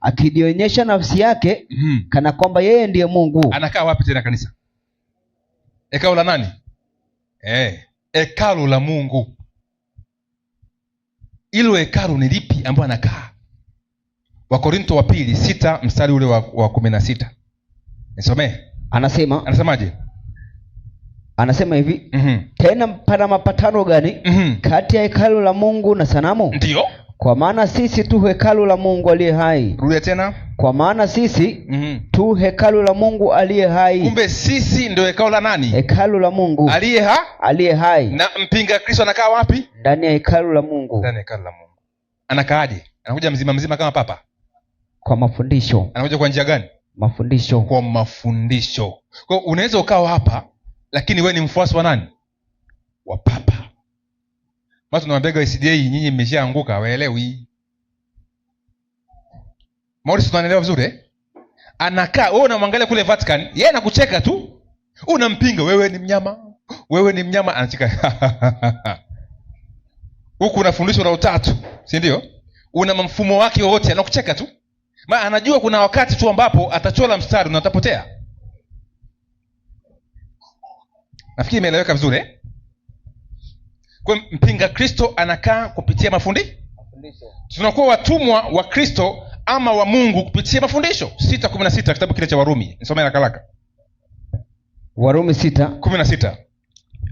akijionyesha nafsi yake kana kwamba yeye ndiye Mungu. Anakaa wapi tena kanisa? Hekalu la nani? Hekalu la Mungu. Ilo hekalu ni lipi ambapo anakaa? Wakorintho wa pili 6 mstari ule wa 16. Nisomee. Anasemaje? Anasema hivi, tena pana mapatano gani kati ya hekalu la Mungu na sanamu? Ndio. Kwa maana sisi tu hekalu la Mungu aliye hai. Rudia tena. Kwa maana sisi tu hekalu la Mungu aliye hai. Kumbe sisi ndio hekalu la nani? Hekalu la Mungu aliye hai. Na mpinga Kristo anakaa wapi? Ndani ya hekalu la Mungu. Ndani ya hekalu la Mungu. Anakaaje? Anakuja mzima kama papa? Kwa mafundisho. Anakuja kwa njia gani? Mafundisho. Kwa mafundisho. Kwa unaweza ukawa hapa lakini wewe ni mfuasi wa nani? Wa papa. Watu nawaambia ICDA nyinyi mmeshaanguka, hawaelewi. Maurice, tunaelewa vizuri Anakaa, wewe unamwangalia kule Vatican, yeye anakucheka tu. Unampinga, wewe ni mnyama, anacheka. Huku unafundishwa na utatu, si ndio? Una mfumo wake wote, anakucheka tu. Maana anajua kuna wakati tu ambapo atachola mstari na atapotea. Nafikiri imeeleweka vizuri Kwa mpinga Kristo anakaa kupitia mafundisho. Tunakuwa watumwa wa Kristo ama wa Mungu kupitia mafundisho. 6:16 kitabu kile cha Warumi. Nisome haraka. Warumi 6:16.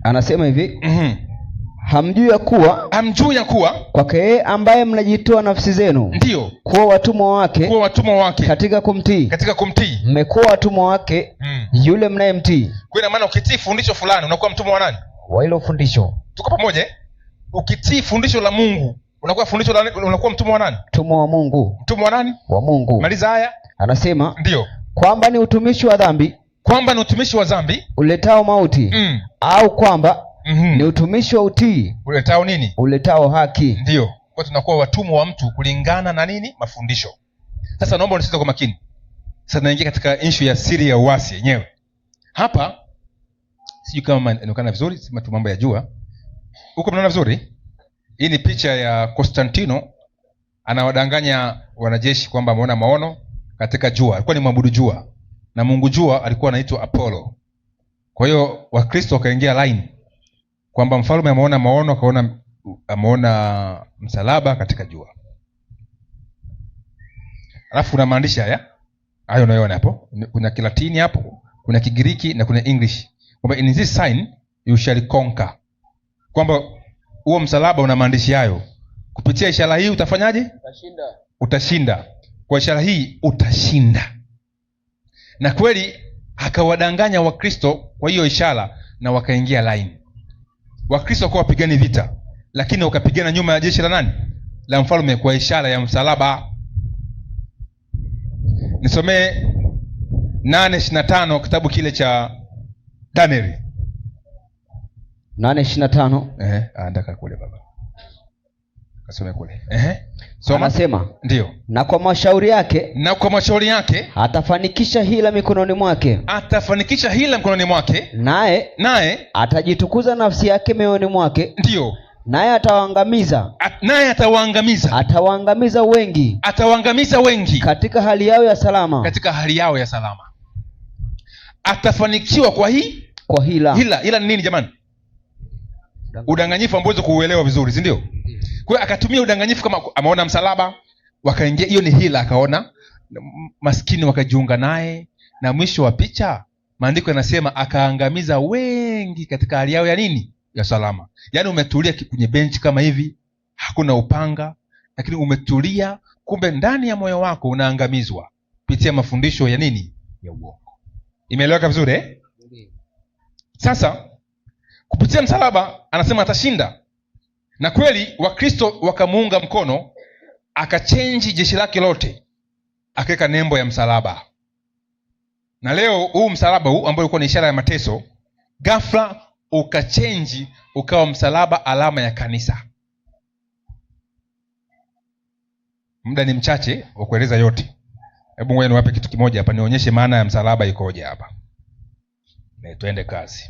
Anasema hivi, hamjui ya kuwa kwake yeye ambaye mnajitoa nafsi zenu ndio kuwa watumwa wake katika kumtii mmekuwa watumwa wake yule mnayemtii. Kwa ina maana ukitii fundisho fulani unakuwa mtumwa wa nani? Wa hilo fundisho. Tuko pamoja? Ukitii fundisho la Mungu unakuwa mtumwa wa nani? Mtumwa wa Mungu. Mtumwa wa nani? Wa Mungu. Maliza haya. Anasema ndio kwamba ni utumishi wa dhambi uletao mauti au kwamba ni utumishi wa utii uletao nini? Uletao haki. Ndio. Kwa tunakuwa watumwa wa mtu kulingana na nini? Mafundisho. Sasa naomba unisikize kwa makini. Sasa tunaingia katika issue ya siri ya uasi yenyewe. Hapa sijui kama inaonekana vizuri, sema tu mambo ya jua. Huko mnaona vizuri? Hii ni picha ya Konstantino anawadanganya wanajeshi kwamba ameona maono katika jua. Alikuwa ni mwabudu jua. Na Mungu jua alikuwa anaitwa Apollo. Kwa hiyo Wakristo wakaingia line kwamba mfalme ameona maono, ameona msalaba katika jua. Alafu kuna maandishi hayo unayoona hapo. Kuna Kilatini hapo, kuna Kigiriki na kuna English. Kwamba in this sign you shall conquer. Kwamba huo msalaba una maandishi hayo. Kupitia ishara hii utafanyaje? Utashinda. Kwa ishara hii utashinda. Na kweli akawadanganya Wakristo kwa hiyo ishara na wakaingia line. Wakristo kwa wapigani vita, lakini wakapigana nyuma ya jeshi la nani? La mfalme kwa ishara ya msalaba. Nisomee 8:25 kitabu kile cha Danieli. 8:25. Andaka kule baba. Kasome kule. Soma. Anasema ndio. Na kwa mashauri yake atafanikisha hila mikononi mwake. Naye atajitukuza nafsi yake mioyoni mwake. Ndio. Naye atawaangamiza wengi katika hali yao ya salama. Atafanikiwa kwa hila. Hila ni nini jamani? Udanganyifu ambao kuuelewa vizuri, si ndio? Kwa hiyo akatumia udanganyifu, kama ameona msalaba, wakaingia, hiyo ni hila. Akaona maskini wakajiunga naye, na mwisho wa picha maandiko yanasema akaangamiza wengi katika hali yao ya nini? Ya salama. Yaani umetulia kwenye benchi kama hivi, hakuna upanga, lakini umetulia, kumbe ndani ya moyo wako unaangamizwa kupitia mafundisho ya nini? Ya uongo. Imeeleweka vizuri Sasa kupitia msalaba anasema atashinda. Na kweli Wakristo wakamuunga mkono, akachenji jeshi lake lote, akaweka nembo ya msalaba. Na leo huu msalaba huu ambao ulikuwa ni ishara ya mateso, ghafla ukachenji ukawa msalaba, alama ya kanisa. Muda ni mchache wa kueleza yote. Hebu ngoja niwape kitu kimoja hapa, nionyeshe maana ya msalaba ikoje hapa. Tuende kazi.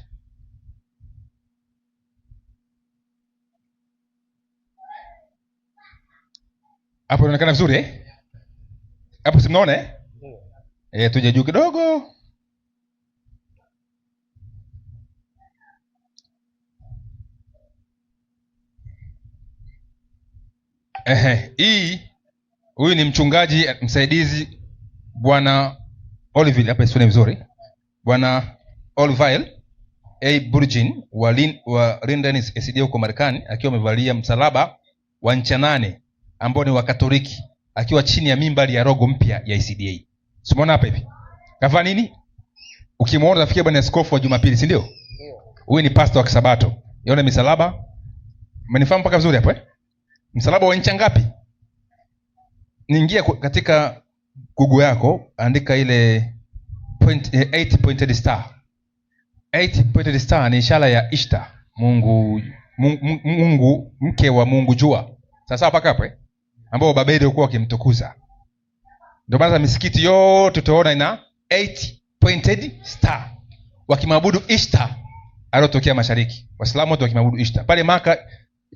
Hapo inaonekana vizuri eh? Hapo si mnaona eh? Tuje juu kidogo. Hii, huyu ni mchungaji msaidizi Bwana Oliville, hapa isione vizuri. Bwana Oliville A. Burgin wa Linden SDA huko Marekani, akiwa amevalia msalaba wa ncha 8 ambao ni wa Katoliki, akiwa chini ya mimbari ya rogo mpya ya SDA. Umeona hapa hivi? Kavaa nini? Ukimwona nafikia bwana askofu wa Jumapili, si ndio? Huyu ni pastor wa Kisabato. Yaona misalaba? Umenifahamu mpaka vizuri hapo eh? Msalaba wa ncha ngapi? Niingia katika Google yako, andika ile 8-pointed star. 8-pointed star ni ishara ya Ishtar, Mungu mke wa Mungu jua. Sasa hapa kapo ambao Babeli walikuwa wakimtukuza. Ndio maana misikiti yote utaona ina 8-pointed star, wakimwabudu Ishtar aliyotokea mashariki. Waislamu wote wakimwabudu Ishtar. Pale Maka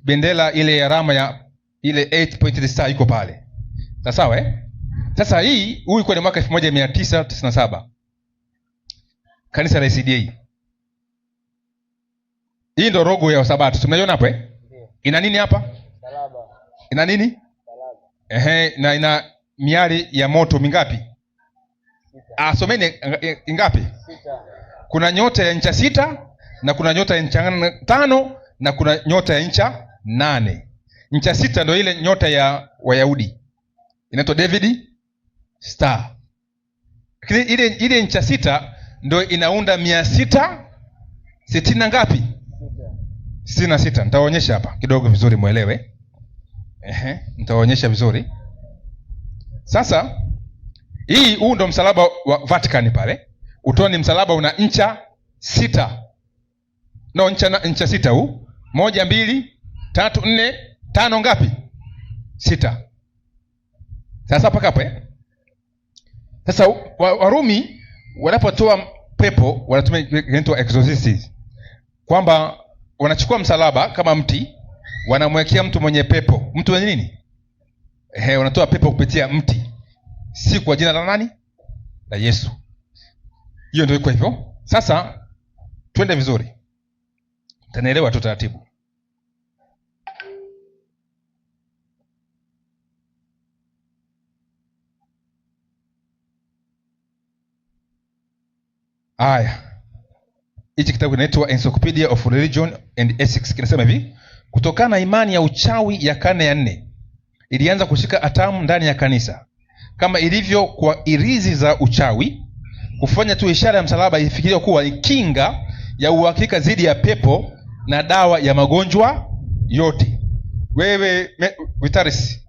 bendera ile ya rama ya ile 8-pointed star iko pale. Sawa eh? Sasa huyu ilikuwa ni mwaka 1997. Kanisa la SDA. Hii ndio rogo ya Sabato. Tunaiona hapo eh? Ina nini hapa? Msalaba. Ina nini? Msalaba. Na ina miali ya moto mingapi? 6. Someni ingapi? 6. Kuna nyota ya ncha 6 na kuna nyota ya ncha 5 na kuna nyota ya ncha 8. Ncha 6 ndio ile nyota ya Wayahudi. Inaitwa David Star. Lakini ile ncha 6 ndio inaunda 660 ngapi? 66. Nitawaonyesha hapa kidogo vizuri muelewe. Nitawaonyesha vizuri. Sasa huu ndio msalaba wa Vatican pale. Utoa ni msalaba una ncha 6. No, ncha 6 huu. 1 2 3 4 5 ngapi? 6. Sasa paka hapo Sasa Warumi wanapotoa pepo wanatumia inaitwa exorcism, kwamba wanachukua msalaba kama mti, wanamwekea mtu mwenye pepo. Mtu mwenye nini? Wanatoa pepo kupitia mti, si kwa jina la nani? La Yesu. Hiyo ndio iko hivyo. Sasa twende vizuri, tanaelewa tu taratibu. Hichi kitabu kinaitwa Encyclopedia of Religion and Ethics. Kinasema hivi: kutokana na imani ya uchawi ya karne ya 4 ilianza kushika hatamu ndani ya kanisa, kama ilivyo kwa irizi za uchawi. Kufanya tu ishara ya msalaba ifikiriwa kuwa ni kinga ya uhakika dhidi ya pepo na dawa ya magonjwa yote. Wewe Vitaris,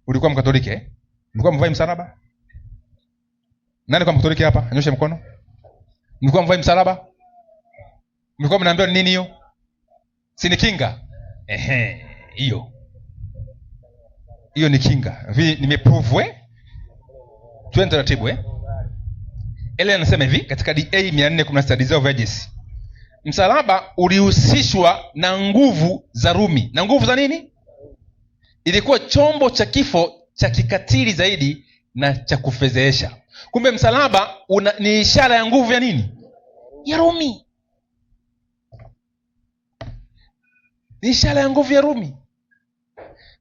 ulikuwa Mkatoliki eh? Ulikuwa mvai msalaba? Nani kwa Mkatoliki hapa? Anyoshe mkono. Mlikuwa mvai msalaba? Mlikuwa mnaambiwa nini hiyo? Si ni kinga? Hiyo ni kinga. Hivi nimeprove twende taratibu Ele anasema hivi katika DA 416 Desire of Ages. Msalaba ulihusishwa na nguvu za Rumi. Na nguvu za nini? Ilikuwa chombo cha kifo cha kikatili zaidi na cha kufedhehesha. Kumbe msalaba ni ishara ya nguvu ya nini? Ya Rumi. Ni ishara ya nguvu ya Rumi.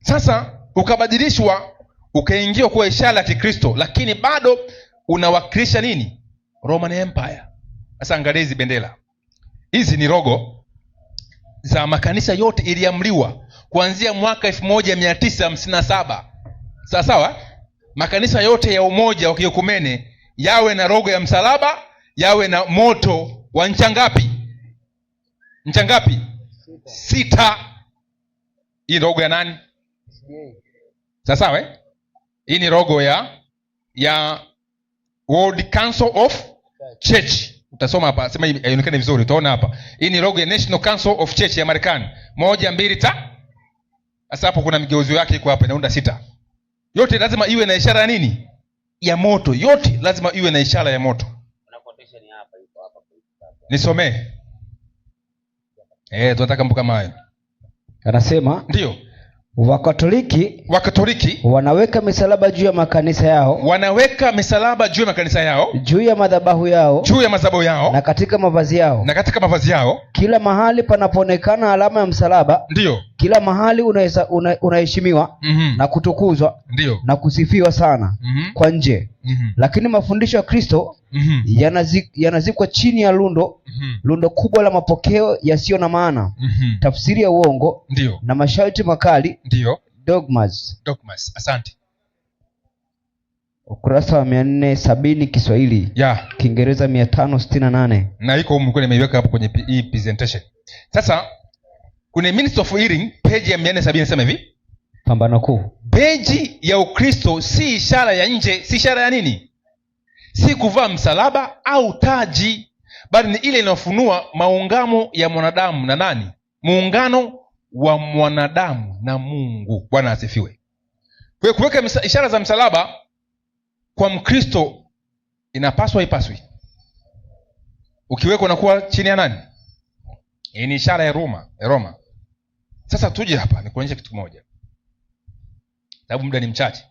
Sasa ukabadilishwa ukaingia kuwa ishara ya Kikristo, lakini bado unawakilisha nini? Roman Empire. Sasa angalia hizi bendera. Hizi ni rogo za makanisa yote, iliamriwa kuanzia mwaka 1957. Sawa? Makanisa yote ya umoja wa kiekumene yawe na rogo ya msalaba, yawe na moto wa ncha ngapi? ncha ngapi? 6. Hii logo ya nani? Sawa hii ni logo ya World Council of Church. Utasoma hapa, sema ionekane vizuri, utaona hapa. Hii ni logo ya National Council of Church ya Marekani. 1 2 3. Sasa hapo kuna mgeuzo yake iko hapa, inaunda 6. Yote lazima iwe na ishara ya nini? Ya moto. Yote lazima iwe na ishara ya moto. Kuna quotation hapa iko hapa. Nisomee. Tunataka mambo kama hayo. Anasema ndio Wakatoliki wanaweka misalaba juu ya makanisa yao, juu ya madhabahu yao, na katika mavazi yao. Kila mahali panapoonekana alama ya msalaba, ndio kila mahali unaheshimiwa na kutukuzwa, ndio na kusifiwa sana kwa nje. Lakini mafundisho ya Kristo yanazikwa chini ya lundo kubwa la mapokeo yasiyo na maana, tafsiri ya uongo, ndio na masharti makali, ndio dogmas. Asante. Ukurasa wa 470 Kiswahili, Kiingereza 568. Na iko huko nimeiweka hapo kwenye hii presentation. Sasa kuna Ministry of Healing page ya 470 nasema hivi, pambano kuu. Beji ya Ukristo si ishara ya nje, si ishara ya nini? Si kuvaa msalaba au taji, bali ni ile inayofunua maungamo ya mwanadamu na nani? Muungano wa mwanadamu na Mungu. Bwana asifiwe. Kwa hiyo kuweka ishara za msalaba kwa Mkristo inapaswa ipaswi? Ukiweka unakuwa chini ya nani? Hii ni ishara ya Roma. Sasa tuje hapa nikuonyeshe kitu kimoja, sababu muda ni mchache.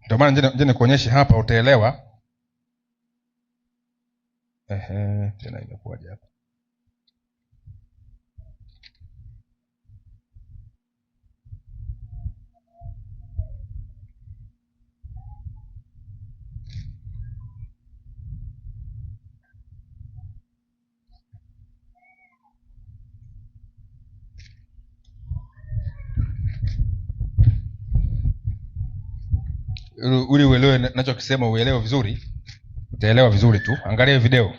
Ndio maana nje nikuonyeshe hapa, utaelewa. Tena imekuwaje hapa? Uli uelewe nachokisema, uelewe vizuri, utaelewa vizuri tu. Angalia video.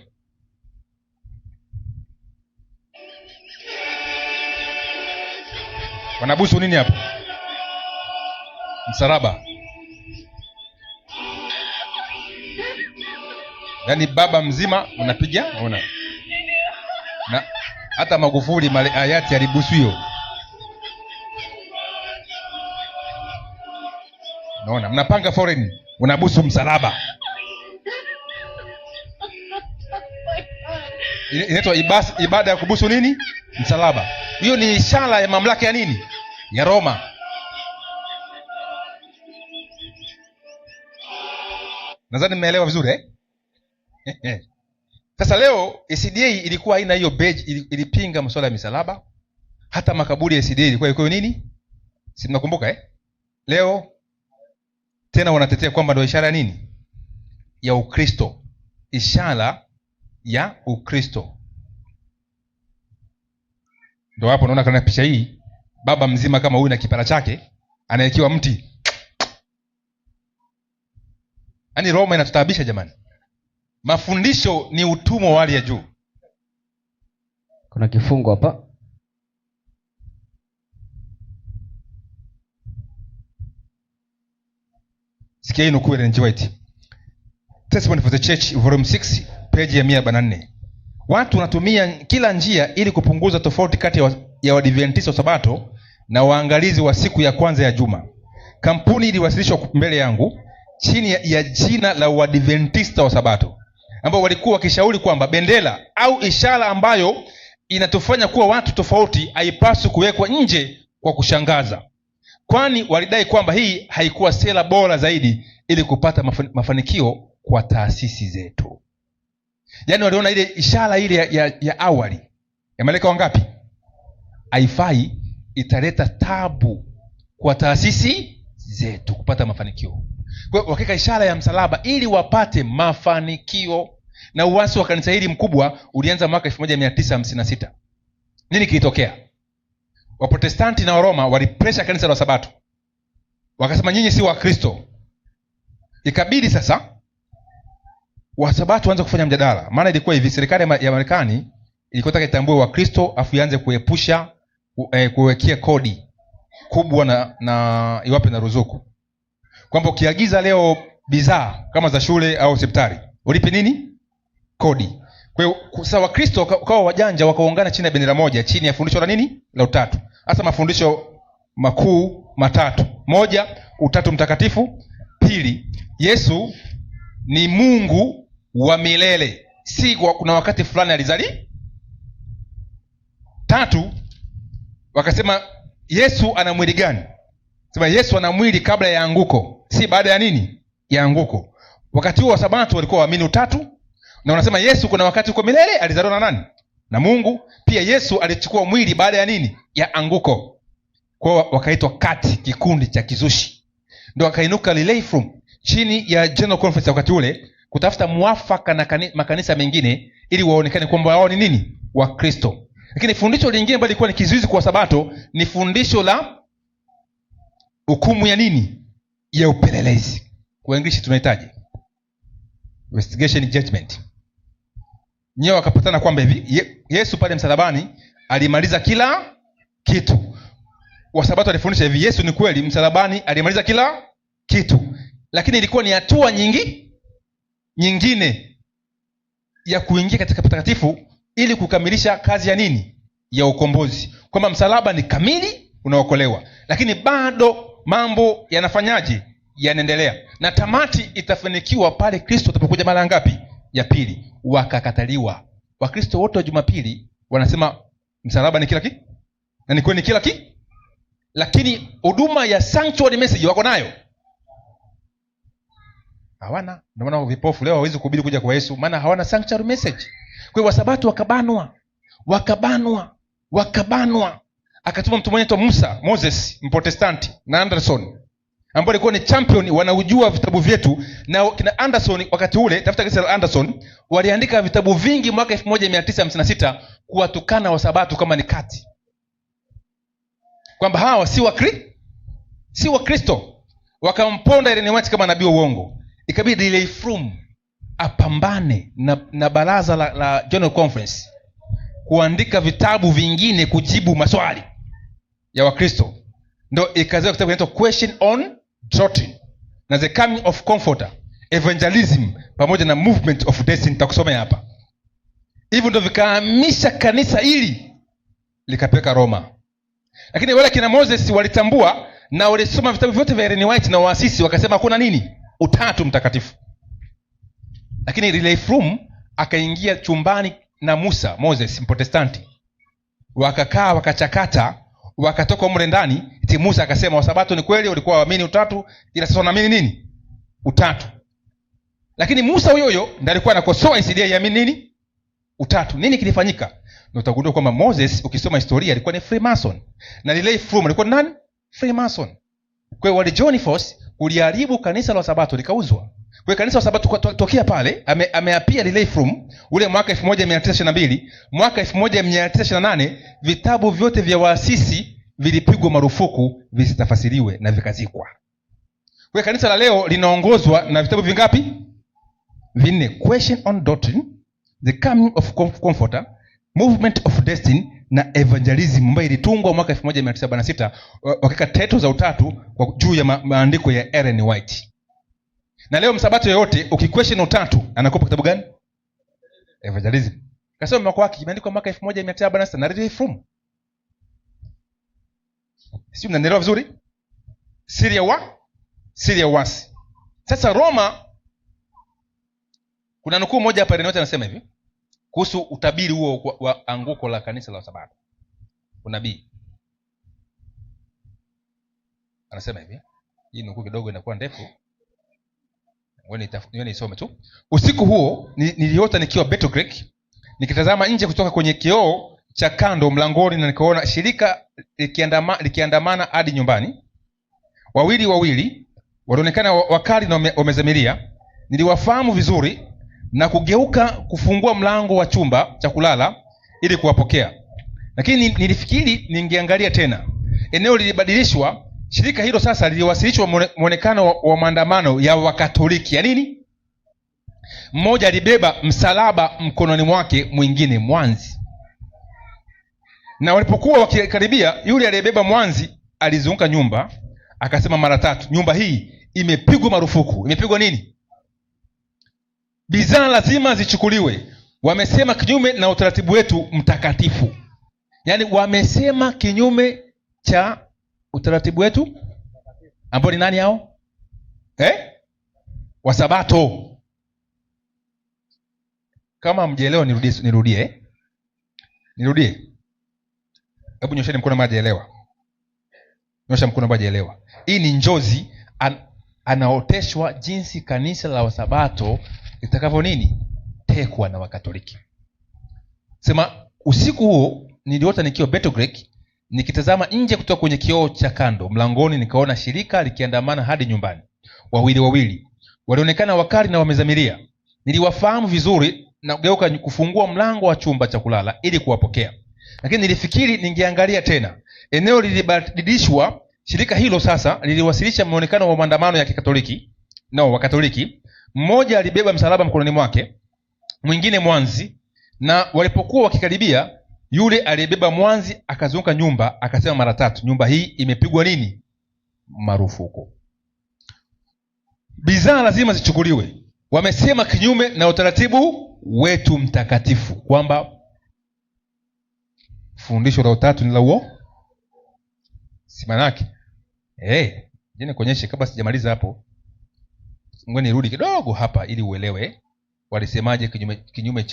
Wanabusu nini hapa? Msalaba. Yaani baba mzima unapiga, unaona? Na hata Magufuli hayati alibusu hiyo. Naona mnapanga foreign, unabusu msalaba. Inaitwa ibada ya kubusu nini? Msalaba. Hiyo ni ishara ya mamlaka ya nini? Ya Roma. Nadhani mmeelewa vizuri Sasa leo SDA ilikuwa haina hiyo badge, ilipinga masuala ya misalaba. Hata makaburi ya SDA ilikuwa nini? Si mnakumbuka Leo tena wanatetea kwamba ndio ishara nini? Ya Ukristo. Ishara ya Ukristo. Ndio hapo unaona kana picha hii, baba mzima kama huyu na kipara chake anayekiwa mti. Yaani Roma inatutaabisha jamani. Mafundisho ni utumwa wa hali ya juu. Kuna kifungo hapa. Sikia hii nukuu ya Ellen G. White. Testimony for the Church volume 6 page ya 144. Watu wanatumia kila njia ili kupunguza tofauti kati ya Waadventista wa Sabato na waangalizi wa siku ya kwanza ya juma. Kampuni iliwasilishwa mbele yangu chini ya jina la Waadventista wa Sabato, ambao walikuwa wakishauri kwamba bendera au ishara ambayo inatufanya kuwa watu tofauti haipaswi kuwekwa nje kwa kushangaza, kwani walidai kwamba hii haikuwa sera bora zaidi ili kupata mafanikio kwa taasisi zetu. Yaani waliona ile ishara ile ya awali ya malaika wangapi haifai, italeta tabu kwa taasisi zetu kupata mafanikio. Kwa hiyo wakika ishara ya msalaba ili wapate mafanikio. Na uasi wa kanisa hili mkubwa ulianza mwaka 1956. Nini kilitokea? Waprotestanti na Waroma walipresha kanisa la Sabato, wakasema nyinyi si wa Kristo. Ikabidi sasa Wasabato waanze kufanya mjadala. Maana ilikuwa hivi, serikali ya Marekani ilikuwa taka itambue Wakristo afu ianze kuepusha kuwekea kodi kubwa na iwape na ruzuku, kwamba ukiagiza leo bidhaa kama za shule au hospitali ulipe nini? Kodi. Kwa hiyo sasa Wakristo wakawa wajanja, wakaungana chini ya bendera moja, chini ya fundisho la nini? La utatu. Hasa mafundisho makuu matatu: moja, utatu mtakatifu; pili, Yesu ni Mungu wa milele, si kuna wakati fulani alizali; tatu, wakasema Yesu ana mwili gani? Sema Yesu ana mwili kabla ya anguko, si baada ya nini? Ya anguko. Wakati huo wa Sabato walikuwa waamini utatu, na wanasema Yesu kuna wakati uko milele, alizaliwa na nani? Na Mungu. Pia Yesu alichukua mwili baada ya nini? Ya anguko. Kwa wakaitwa kati, kikundi cha kizushi. Ndio wakainuka relay from chini ya General Conference wakati ule kutafuta muafaka na makanisa mengine ili waonekane kwamba wao ni nini? Wa Kristo. Lakini fundisho lingine ambalo lilikuwa ni kizuizi kwa Sabato ni fundisho la hukumu ya nini? Ya upelelezi. Kwa English tunahitaji investigation judgment. Nyewe wakapatana kwamba hivi Yesu pale msalabani alimaliza kila kitu. Wasabato walifundisha hivi, Yesu ni kweli msalabani alimaliza kila kitu, lakini ilikuwa ni hatua nyingine ya kuingia katika patakatifu ili kukamilisha kazi ya nini? Ya ukombozi. Kwamba msalaba ni kamili, unaokolewa, lakini bado mambo yanafanyaje? Yanaendelea, na tamati itafanikiwa pale Kristo atapokuja mara ngapi? Ya pili. Wakakataliwa. Wakristo wote wa Jumapili wanasema msalaba ni kila kitu, na ni kweli kila kitu, lakini huduma ya sanctuary message wako nayo hawana. Ndio maana vipofu leo hawezi kuhubiri kuja kwa Yesu, maana hawana sanctuary message. Kwa hiyo Wasabato wakabanwa. Akatuma mtu mmoja anaitwa Moses Mprotestanti na Anderson, ambao alikuwa ni champion, wanaujua vitabu vyetu. Na kina Anderson wakati ule, tafuta kisa la Anderson, waliandika vitabu vingi mwaka 1956 kuwatukana Wasabato kama ni kati, kwamba hawa si wa Kristo. Wakamponda Ellen White kama nabii wa uongo. Ikabidi Relay From apambane na baraza la General Conference kuandika vitabu vingine kujibu maswali ya Wakristo. Ndio ikazaa kitabu kinaitwa Question on Doctrine na The Coming of Comforter, Evangelism pamoja na Movement of Destiny. Nitakusomea hapa. Hivyo ndio vikahamisha kanisa ili likapeka Roma. Lakini wale kina Moses walitambua na walisoma vitabu vyote vya Ellen White na waasisi, wakasema hakuna nini? Utatu mtakatifu. Lakini Relay From akaingia chumbani na Moses Mprotestanti, wakakaa wakachakata, wakatoka mle ndani. Eti Musa akasema Wasabato ni kweli walikuwa waamini utatu, ila sasa wanaamini nini? Utatu. Lakini Musa huyo ndiye alikuwa anakosoa isidia yaamini nini? Utatu. Nini kilifanyika? Na utagundua kwamba Moses, ukisoma historia, alikuwa ni Freemason, na Relay From alikuwa nani? Freemason. Kwa hiyo walijoin force kuliharibu kanisa la Sabato, likauzwa. Kwa hiyo kanisa la Sabato tokea pale ameapia Relay From ule mwaka 1922, mwaka 1928 vitabu vyote vya waasisi vilipigwa marufuku visitafasiriwe na vikazikwa. Kwa hiyo kanisa la leo linaongozwa na vitabu vingapi? 4: Question on Doctrine, The Coming of Comforter, Movement of Destiny na Evangelism, ambayo ilitungwa mwaka 1976 wakika teto za utatu kwa juu ya maandiko ya Ellen White. Na leo msabato yoyote ukiquestion utatu anakopa kitabu gani? Evangelism. Kasema mwaka wake imeandikwa mwaka 1976 na Relay From. Sio, mnaelewa vizuri? Syria wasi. Sasa Roma, kuna nukuu moja hapa Ellen White anasema hivi kuhusu utabiri huo wa anguko la kanisa la Sabato. Unabii. Anasema hivi. Hii nukuu kidogo inakuwa ndefu. Ngoja nisome tu. Usiku huo niliota nikiwa Betogreek, nikitazama nje kutoka kwenye kioo cha kando mlangoni, na nikaona shirika likiandamana hadi nyumbani. Wawili walionekana wakali na wamezamilia. Niliwafahamu vizuri na kugeuka kufungua mlango wa chumba cha kulala ili kuwapokea. Lakini nilifikiri ningeangalia tena. Eneo lilibadilishwa. Shirika hilo sasa liliwasilishwa muonekano wa maandamano ya Wakatoliki. Ya nini? Mmoja alibeba msalaba mkononi mwake, mwingine mwanzi. Na walipokuwa wakikaribia, yule aliyebeba mwanzi alizunguka nyumba, akasema mara 3, nyumba hii imepigwa marufuku. Imepigwa nini? Bidhaa lazima zichukuliwe. Wamesema kinyume na utaratibu wetu mtakatifu. Yaani wamesema kinyume cha utaratibu wetu ambao ni nani hao? Wa Sabato. Kama mjielewa nirudie. Hebu nyosheni mkono mmoja elewa. Nyosha mkono mmoja elewa. Hii ni njozi anaoteshwa jinsi kanisa la Wasabato litakavyo nini? Tekwa na Wakatoliki. Sema usiku huo niliota nikiwa Betogrek, nikitazama nje kutoka kwenye kioo cha kando mlangoni, nikaona shirika likiandamana hadi nyumbani. Wawili walionekana wakali na wamezamiria. Niliwafahamu vizuri na kugeuka kufungua mlango wa chumba cha kulala ili kuwapokea. Lakini nilifikiri ningeangalia tena. Eneo lilibadilishwa. Shirika hilo sasa liliwasilisha muonekano wa maandamano ya Kikatoliki na Wakatoliki. Mmoja alibeba msalaba mkononi mwake, mwingine mwanzi, na walipokuwa wakikaribia, yule aliyebeba mwanzi akazunguka nyumba, akasema mara 3, nyumba hii imepigwa nini? Marufuku. Bidhaa lazima zichukuliwe. Wamesema kinyume na utaratibu wetu mtakatifu, kwamba fundisho la Utatu ni la uongo. Si manake jeni kuonyeshe kabla sijamaliza hapo. Ngoja nirudi kidogo hapa ili uelewe walisemaje kinyume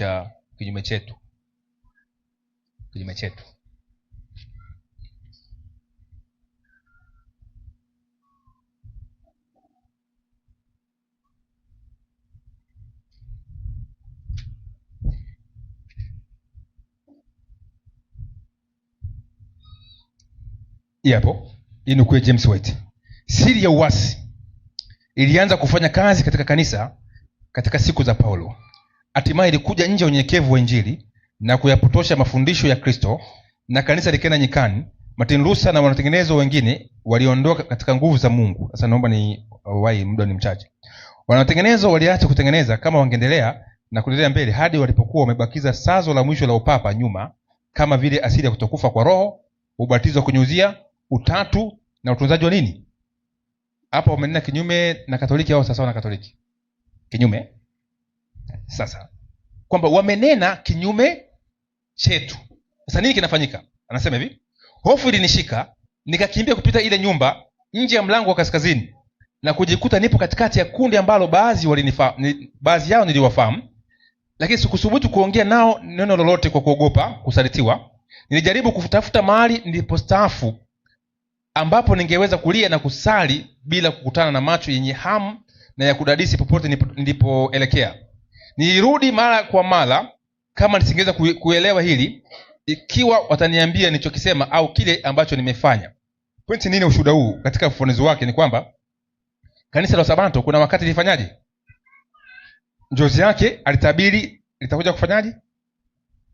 chetu. Hapo inukue James White. Siri ya uasi ilianza kufanya kazi katika kanisa katika siku za Paulo. Hatimaye ilikuja nje ya unyenyekevu wa Injili na kuyapotosha mafundisho ya Kristo, na kanisa likaenda nyikani. Martin Luther na wanatengenezo wengine waliondoka katika nguvu za Mungu. Sasa naomba ni wai, muda ni mchache. Wanatengenezo waliacha kutengeneza kama wangeendelea na kuendelea mbele hadi walipokuwa wamebakiza sazo la mwisho la upapa nyuma, kama vile asili ya kutokufa kwa roho, ubatizo wa kunyunyizia, utatu na utunzaji wa nini. Hapa wamenena kinyume na Katoliki au sawa na Katoliki? Kinyume. Sasa kwamba wamenena kinyume chetu. Sasa nini kinafanyika? Anasema hivi, hofu ilinishika, nikakimbia kupita ile nyumba nje ya mlango wa kaskazini na kujikuta nipo katikati ya kundi ambalo baadhi yao niliwafahamu, lakini sikuthubutu kuongea nao neno lolote kwa kuogopa kusalitiwa. Nilijaribu kutafuta mahali nilipostaafu ambapo ningeweza kulia na kusali bila kukutana na macho yenye hamu na ya kudadisi popote nilipoelekea. Nilirudi mara kwa mara kama nisingeweza kuelewa hili, ikiwa wataniambia nilichokisema au kile ambacho nimefanya. Pointi nini ushuhuda huu katika ufunuzi wake ni kwamba kanisa la Sabato kuna wakati lilifanyaje? Njozi yake alitabiri litakuja kufanyaje?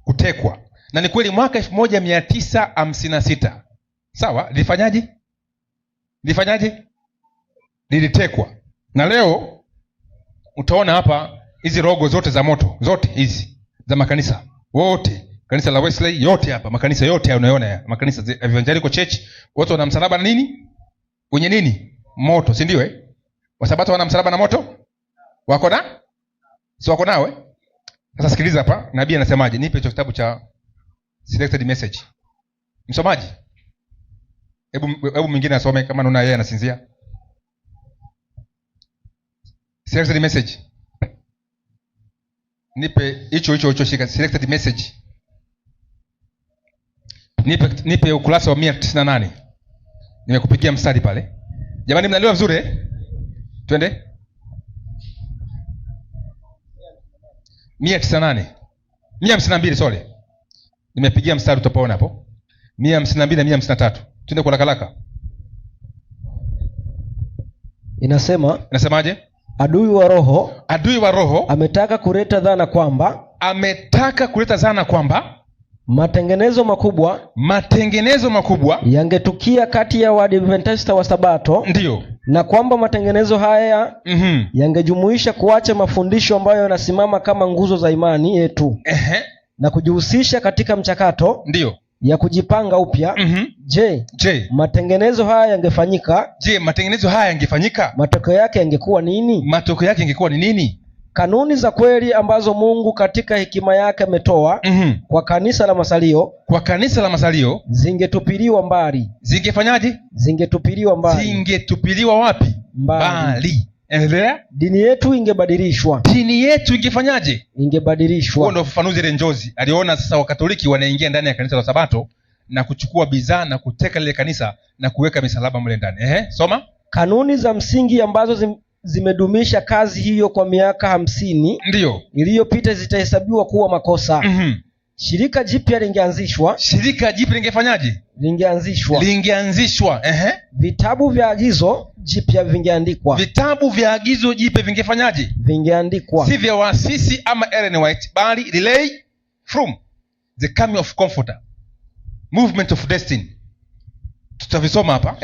Kutekwa. Na ni kweli mwaka 1956. Sawa, lilifanyaje? Lilitekwa. Na leo utaona hapa hizi rogo zote za moto, zote hizi za makanisa wote, kanisa la Wesley yote hapa, makanisa yote unayoona, makanisa Evangelical Church, wote wana msalaba na nini? Wenye nini? Moto, si ndio Wasabato wana msalaba na moto? Wako na? Si wako nawe? Sasa sikiliza hapa, nabii anasemaje? Nipe hicho kitabu cha Selected Message. Msomaji? Hebu mwingine asome kama naona yeye anasinzia. Selected Message. Nipe hicho shika Selected Message. Nipe ukurasa wa 198. Nimekupigia mstari pale. Jamani, mnaelewa vizuri Twende 198. 152 sorry. Nimepigia mstari utapaona hapo. 152 na 153. Twende kwa haraka. Inasemaje? Adui wa roho ametaka kuleta dhana kwamba matengenezo makubwa yangetukia kati ya Waadventista wa Sabato. Ndio. Na kwamba matengenezo haya yangejumuisha kuacha mafundisho ambayo yanasimama kama nguzo za imani yetu. Na kujihusisha katika mchakato. Ndio. ya kujipanga upya. Je, matengenezo haya yangefanyika, matokeo yake yangekuwa nini? Kanuni za kweli ambazo Mungu katika hekima yake ametoa kwa kanisa la masalio zingetupiliwa mbali. Zingefanyaje? Zingetupiliwa mbali. Zingetupiliwa wapi? Mbali. Endelea. Dini yetu ingebadilishwa. Dini yetu ingefanyaje? Ingebadilishwa. Huo ndio ufafanuzi ile njozi. Aliona sasa Wakatoliki wanaingia ndani ya kanisa la Sabato na kuchukua bidhaa na kuteka lile kanisa na kuweka misalaba mle ndani. Soma. Kanuni za msingi ambazo zimedumisha kazi hiyo kwa miaka 50 ndio iliyopita zitahesabiwa kuwa makosa. Shirika jipya lingeanzishwa. Shirika jipya lingefanyaje? Lingeanzishwa. Vitabu vya agizo jipya vingeandikwa. Vitabu vya agizo jipya vingefanyaje? Vingeandikwa. Si vya waasisi ama Ellen White, bali relay from the coming of comforter, movement of destiny. Tutavisoma hapa.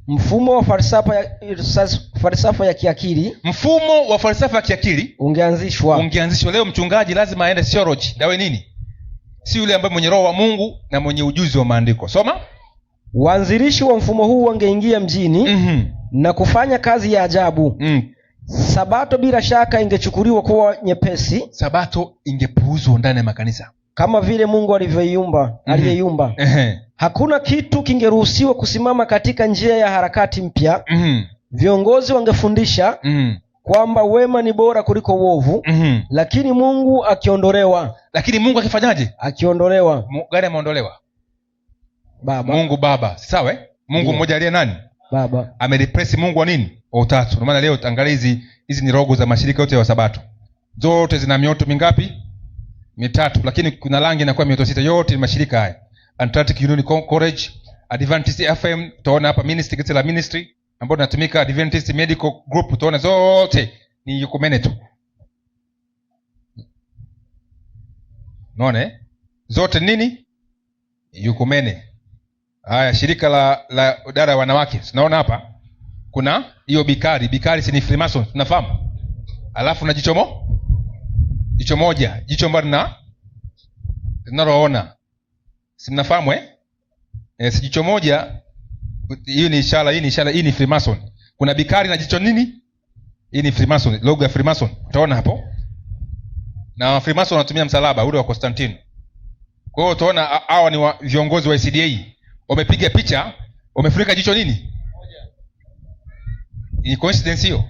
Mfumo wa falsafa ya kiakili. Mfumo wa falsafa ya kiakili ungeanzishwa. Leo mchungaji lazima aende theology. Dawe nini? Si yule ambaye mwenye roho wa Mungu na mwenye ujuzi wa maandiko. Soma. Waanzilishi wa mfumo huu wangeingia mjini na kufanya kazi ya ajabu. Sabato bila shaka ingechukuliwa kuwa nyepesi. Sabato ingepuuzwa ndani ya makanisa kama vile Mungu aliyeiumba. Hakuna kitu kingeruhusiwa kusimama katika njia ya harakati mpya. Viongozi wangefundisha kwamba wema ni bora kuliko uovu. Lakini Mungu akiondolewa. Lakini Mungu akifanyaje? Akiondolewa. Gani ameondolewa? Baba. Mungu Baba. Sawa? Mungu mmoja aliye nani? Baba. Amereplace Mungu wa nini? Wa utatu. Kwa maana leo angalia hizi ni rogo za mashirika yote ya Sabato. Zote zina mioto mingapi? 3, lakini kuna rangi inakuwa mioto 6. Yote ni mashirika haya. Antarctic Union College, Adventist FM, utaona hapa ministry, kiti la ministry ambao tunatumika, Adventist Medical Group, utaona zote ni yukumene tu. Unaona zote nini? Yukumene. Haya, shirika la idara ya wanawake, tunaona hapa kuna hiyo Bikari si ni Freemason, tunafahamu. Alafu na jicho moja, jicho ambalo tunaloona, si mnafahamu si jicho moja. Hii ni ishara, hii ni Freemason. Kuna Bikari na jicho nini? Hii ni Freemason, logo ya Freemason. Utaona hapo. Na Freemason wanatumia msalaba ule wa Constantine. Kwa hiyo utaona hawa ni viongozi wa ICDA. Wamepiga picha, wamefunika jicho nini? Ni coincidence hiyo?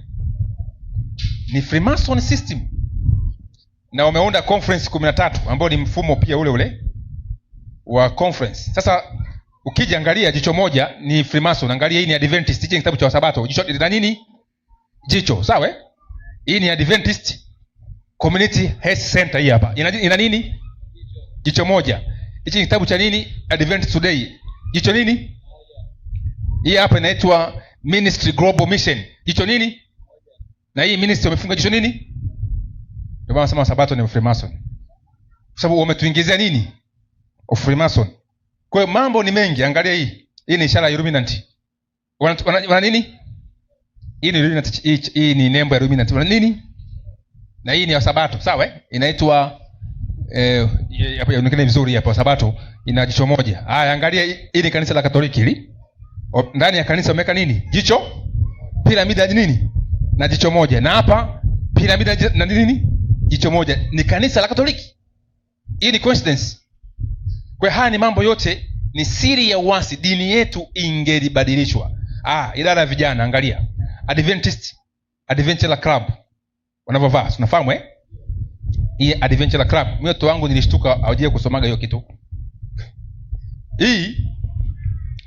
Ni Freemason system. Na wameunda conference 13 ambao ni mfumo pia ule wa conference. Sasa ukija angalia jicho moja ni Freemason, angalia hii ni Adventist, hichi kitabu cha Sabato. Jicho lina nini? Jicho, sawa? Hii ni Adventist Community Health Center, hii hapa. Ina nini? Jicho moja. Hichi kitabu cha nini? Adventist Today. Jicho nini? Hii hapa inaitwa Ministry Global Mission. Jicho nini? Na hii ministry wamefunga jicho nini? Ndio maana nasema Sabato ni Freemason. Kwa sababu wametuingizia nini? Freemason. Kwa hiyo mambo ni mengi. Angalia hii. Hii ni ishara ya Illuminati. Wana nini? Hii ni Illuminati. Hii ni nembo ya Illuminati. Wana nini? Na hii ni ya Sabato, sawa? Inaitwa hapa inaonekana vizuri hapa. Sabato ina jicho moja. Haya, angalia hii ni kanisa la Katoliki hili. Ndani ya kanisa wameka nini? Jicho, piramidi nini? Na jicho moja. Na hapa piramidi na nini? Jicho moja. Ni kanisa la Katoliki. Hii ni coincidence? Kwa haya ni mambo yote ni siri ya uasi. Dini yetu ingelibadilishwa. Idara ya vijana, angalia. Adventure Club wanavyovaa, tunafahamu hii Adventure Club. Mimi watu wangu nilishtuka hawaje kusomaga hiyo kitu. Hii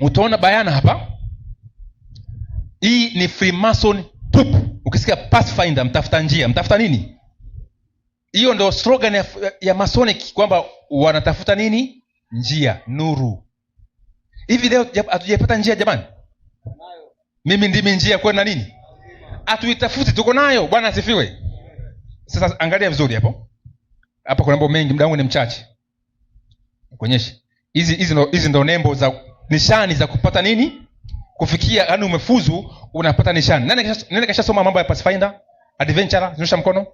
utaona bayana hapa. Hii ni Freemason tupu. Ukisikia Pathfinder, mtafuta njia, mtafuta nini? Hiyo ndio slogan ya Masonic, kwamba wanatafuta nini? Njia, nuru. Hivi leo hatujapata njia jamani? Mimi ndimi njia kwenda nini? Atuitafuti, tuko nayo. Bwana asifiwe. Sasa angalia vizuri hapo. Hapa kuna mambo mengi, muda wangu ni mchache. Kuonyesha. Hizi ndo nembo za nishani za kupata nini? Kufikia yani umefuzu unapata nishani. Nani kashasoma mambo ya Pathfinder? Adventure, nyosha mkono.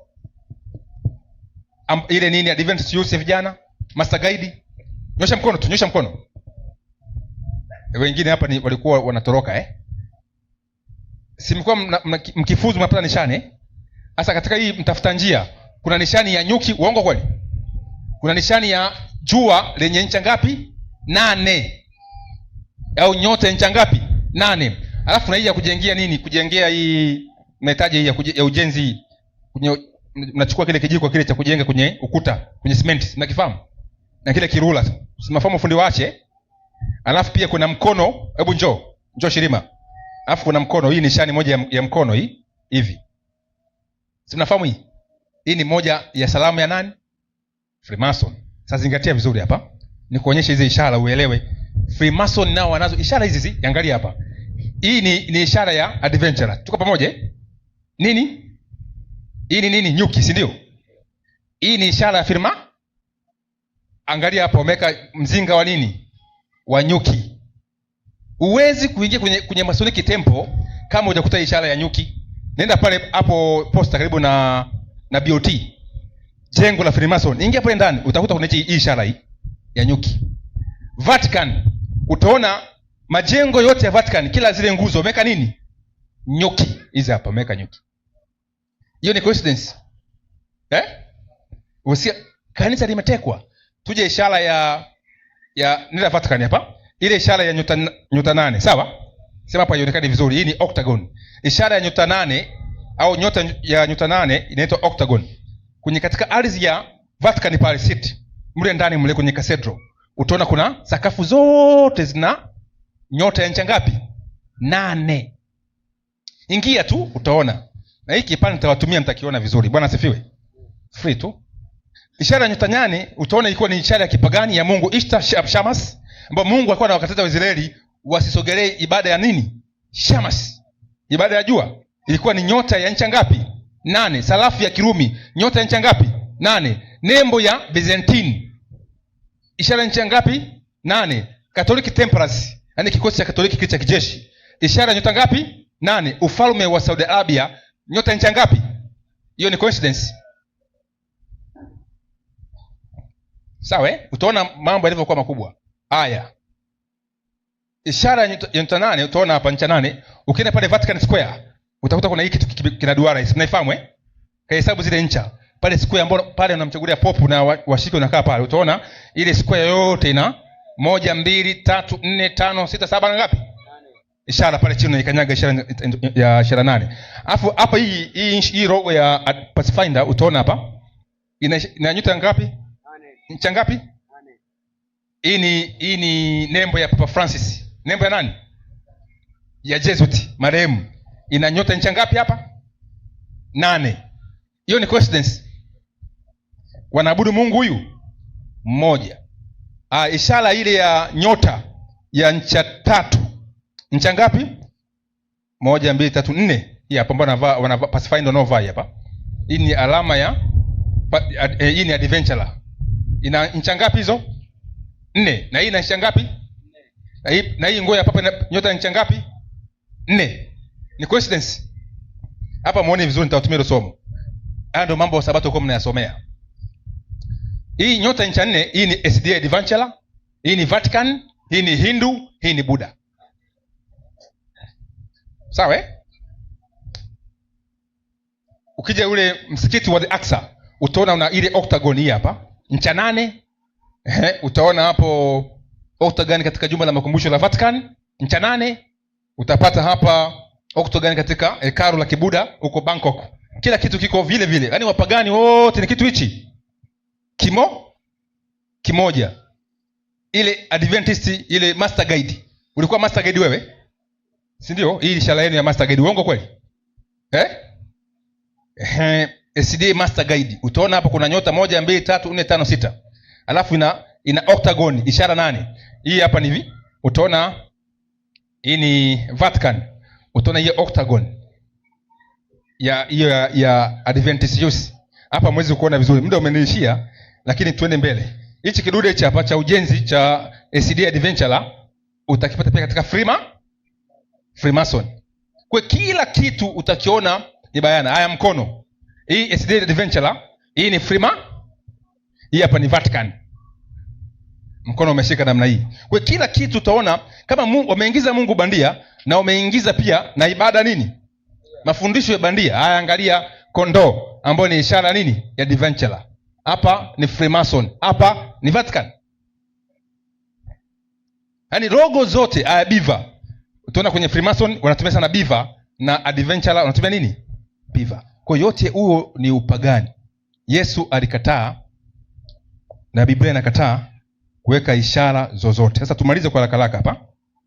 Ile nini Adventist Youth vijana, Master Guide. Nyosha mkono tu, nyosha mkono. Wengine hapa walikuwa wanatoroka si mlikuwa mkifuzu mnapata nishani sasa katika hii mtafuta njia kuna nishani ya nyuki. Uongo kweli? Kuna nishani ya jua lenye ncha ngapi? 8. Au nyota ya ncha ngapi? 8. Alafu na hii ya kujengea nini? Kujengea hii mahitaji hii ya ujenzi. Mnachukua kile kijiko kile cha kujenga kwenye ukuta, kwenye cement, mnakifahamu? Na kile kirula. Mnafahamu fundi waache? Alafu pia kuna mkono, hebu njoo Shirima. Alafu kuna mkono, hii nishani moja ya mkono hii hivi. Si mnafahamu hii? Hii ni moja ya salamu ya nani? Freemason. Sasa zingatia vizuri hapa. Nikuonyeshe hizi ishara uelewe. Freemason nao wanazo ishara hizi, angalia hapa. Hii ni ishara ya adventurer. Tuko pamoja? Nini? Hii ni nini? Nyuki, si ndio? Hii ni ishara ya firma. Angalia hapa wameka mzinga wa nini? Wa nyuki. Huwezi kuingia kwenye Masonic Temple kama hujakuta ishara ya nyuki. Nenda pale hapo posta karibu na BOT. Jengo la Freemason. Ingia pale ndani utakuta kuna hii ishara hii ya nyuki. Vatican. Utaona majengo yote ya Vatican kila zile nguzo wameka nini? Nyuki. Hizi hapa wameka nyuki. Hiyo ni coincidence? Usia kanisa limetekwa. Tuje ishara ya nenda Vatican hapa. Ile ishara ya nyota 8, sawa? Sema hapa ionekane vizuri. Hii ni octagon. Ishara ya nyota 8 au nyota ya nyota 8 inaitwa octagon. Kwenye katika ardhi ya Vatican pale City, mle ndani mle kwenye cathedral, utaona kuna sakafu zote zina nyota ya ncha ngapi? 8. Ingia tu utaona. Na hiki pale nitawatumia mtakiona vizuri. Bwana asifiwe. Free tu. Ishara ya nyota 8 utaona ilikuwa ni ishara ya kipagani ya Mungu Ishtar Shamas, ambapo Mungu alikuwa anawakataza Waisraeli wasisogelee ibada ya nini? Shamas. Ibada ya jua. Ilikuwa ni nyota ya ncha ngapi? 8. Sarafu ya Kirumi, nyota ya ncha ngapi? 8. Nembo ya Byzantine, ishara ya ncha ngapi? 8. Catholic Templars, yani kikosi cha Katoliki kile cha kijeshi, ishara ya nyota ngapi? 8. Ufalme wa Saudi Arabia, nyota ya ncha ngapi? Hiyo ni coincidence? Sawa Utaona mambo yalivyokuwa makubwa. Haya. Ishara ya nyota 8 utaona hapa ncha 8. Ukienda pale Vatican Square utakuta kuna hiki kitu kina duara hivi. Mnaifahamu Kahesabu zile ncha. Pale square ambapo pale unamchagulia popu na washiki unakaa pale. Utaona ile square yote ina 1 2 3 4 5 6 7 na ngapi? 8. Ishara pale chini ikanyaga ishara ya ishara 8. Alafu hapa hii logo ya Pathfinder utaona hapa ina nyota ngapi? 8. Ncha ngapi? 8. Hii ni nembo ya Papa Francis. Nembo ya nani? Ya Jesuit marehemu. Ina nyota ncha ngapi hapa? 8. Hiyo ni coincidence? Wanaabudu Mungu huyu mmoja. Ishara ile ya nyota ya ncha 3. Ncha ngapi? 1 2 3 4. Hii hapa ambao wanavaa Pathfinder no vai hapa. Hii ni alama ya hii ni adventurer. Ina ncha ngapi hizo? 4. Na hii ina ncha ngapi? Na hii ngoja hapa nyota ncha ngapi? 4. Ni coincidence? Hapa muone vizuri, nitawatumia hilo somo. Haya ndio mambo ya Sabato kwa mnayasomea. Hii nyota ncha 4, hii ni SDA Adventurer, hii ni Vatican, hii ni Hindu, hii ni Buddha. Sawa Ukija ule msikiti wa Al-Aqsa, utaona una ile octagon hii hapa, ncha 8. Utaona hapo octagon katika jumba la makumbusho la Vatican, ncha 8. Utapata hapa octagon katika hekalu la Kibuda huko Bangkok. Kila kitu kiko vile vile. Yaani wapagani wote ni kitu hichi kimoja. Ile Adventist, ile Master Guide. Ulikuwa Master Guide wewe? Si ndio? Hii ishara yenu ya Master Guide. Uongo kweli? SDA Master Guide. Utaona hapa kuna nyota 1 2 3 4 5 6. Alafu ina octagon ishara 8. Hii hapa ni hivi. Utaona hii ni Vatican. Utaona hii octagon ya Adventist Youth. Hapa mwezi kuona vizuri. Muda umeniishia, lakini tuende mbele. Hichi kidude hichi hapa cha ujenzi cha SDA Adventurer utakipata pia katika Freemason. Kwa kila kitu utakiona ni bayana. Haya mkono. Hii SDA Adventurer, hii ni Hii hapa ni Vatican. mkono umeshika namna hii. Kwa kila kitu utaona kama Mungu wameingiza Mungu bandia na wameingiza pia na ibada nini, mafundisho ya bandia. Haya, angalia kondoo ambayo ni ishara nini ya Adventure. Hapa ni Freemason, hapa ni Vatican. Yaani logo zote haya beaver. Utaona kwenye Freemason wanatumia sana beaver na Adventure wanatumia nini? Beaver. Kwa yote huo ni upagani. Yesu alikataa na Biblia inakataa kuweka ishara zozote. Sasa tumalize kwa haraka hapa.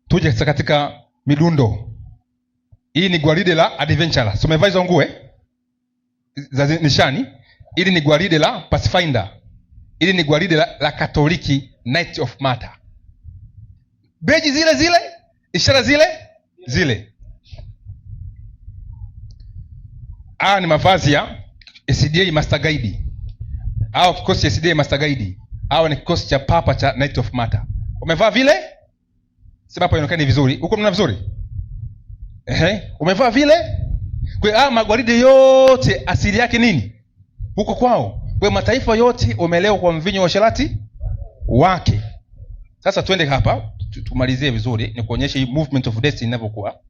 Tuje katika midundo. Hii ni gwaride la Adventure. So umevaa hizo nguo za nishani. Hili ni gwaride la Pathfinder. Hili ni gwaride la Katoliki Knight of Malta. Beji zile zile, ishara zile zile. Haya ni mavazi ya SDA Master Guide. Au kikosi cha SDA Master Guide. Au ni kikosi cha Papa cha Knight of Malta. Umevaa vile? Sema hapo inaonekana vizuri. Uko mna vizuri? Umevaa vile? Kwa hiyo magwaride yote asili yake nini? Huko kwao. Kwa mataifa yote umelewa kwa mvinyo wa sharati wake. Sasa twende hapa tumalizie vizuri, ni kuonyesha hii movement of destiny inavyokuwa.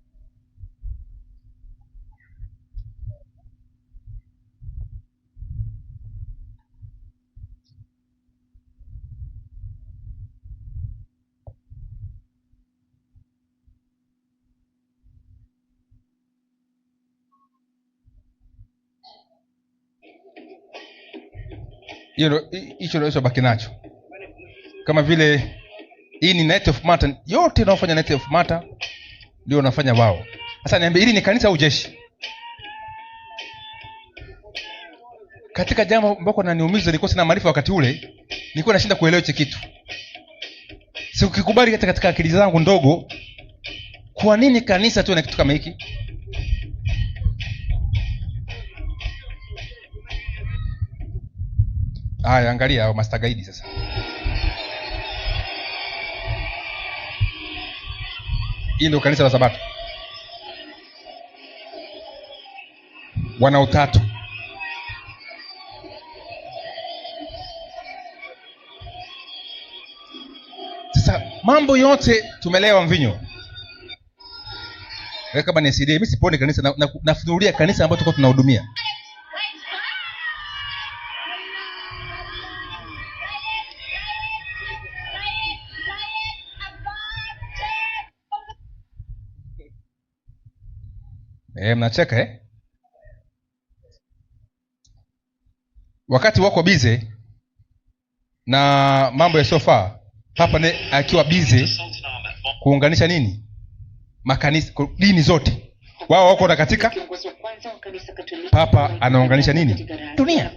Hicho ndio baki nacho. Kama vile hii ni Knight of Malta, yote inaofanya Knight of Malta ndio wanafanya wao. Sasa niambie, hili ni kanisa au jeshi? Katika jambo ambalo naniumiza, nilikuwa sina maarifa wakati ule, nilikuwa nashinda kuelewa hicho kitu. Sikukubali katika akili zangu ndogo, kwa nini kanisa tu na kitu kama hiki? Haya, angalia hao Master Guide sasa. Hii ndio kanisa la Sabato. Wana utatu. Sasa mambo yote tumelewa mvinyo. Kama ni SDA, mimi sipone kanisa nafunulia kanisa ambalo tuko tunahudumia. Mnacheka wakati wako bize na mambo ya sofa, Papa ne akiwa bize kuunganisha nini makanisa, dini zote. Wao wako na katika Papa anaunganisha nini dunia.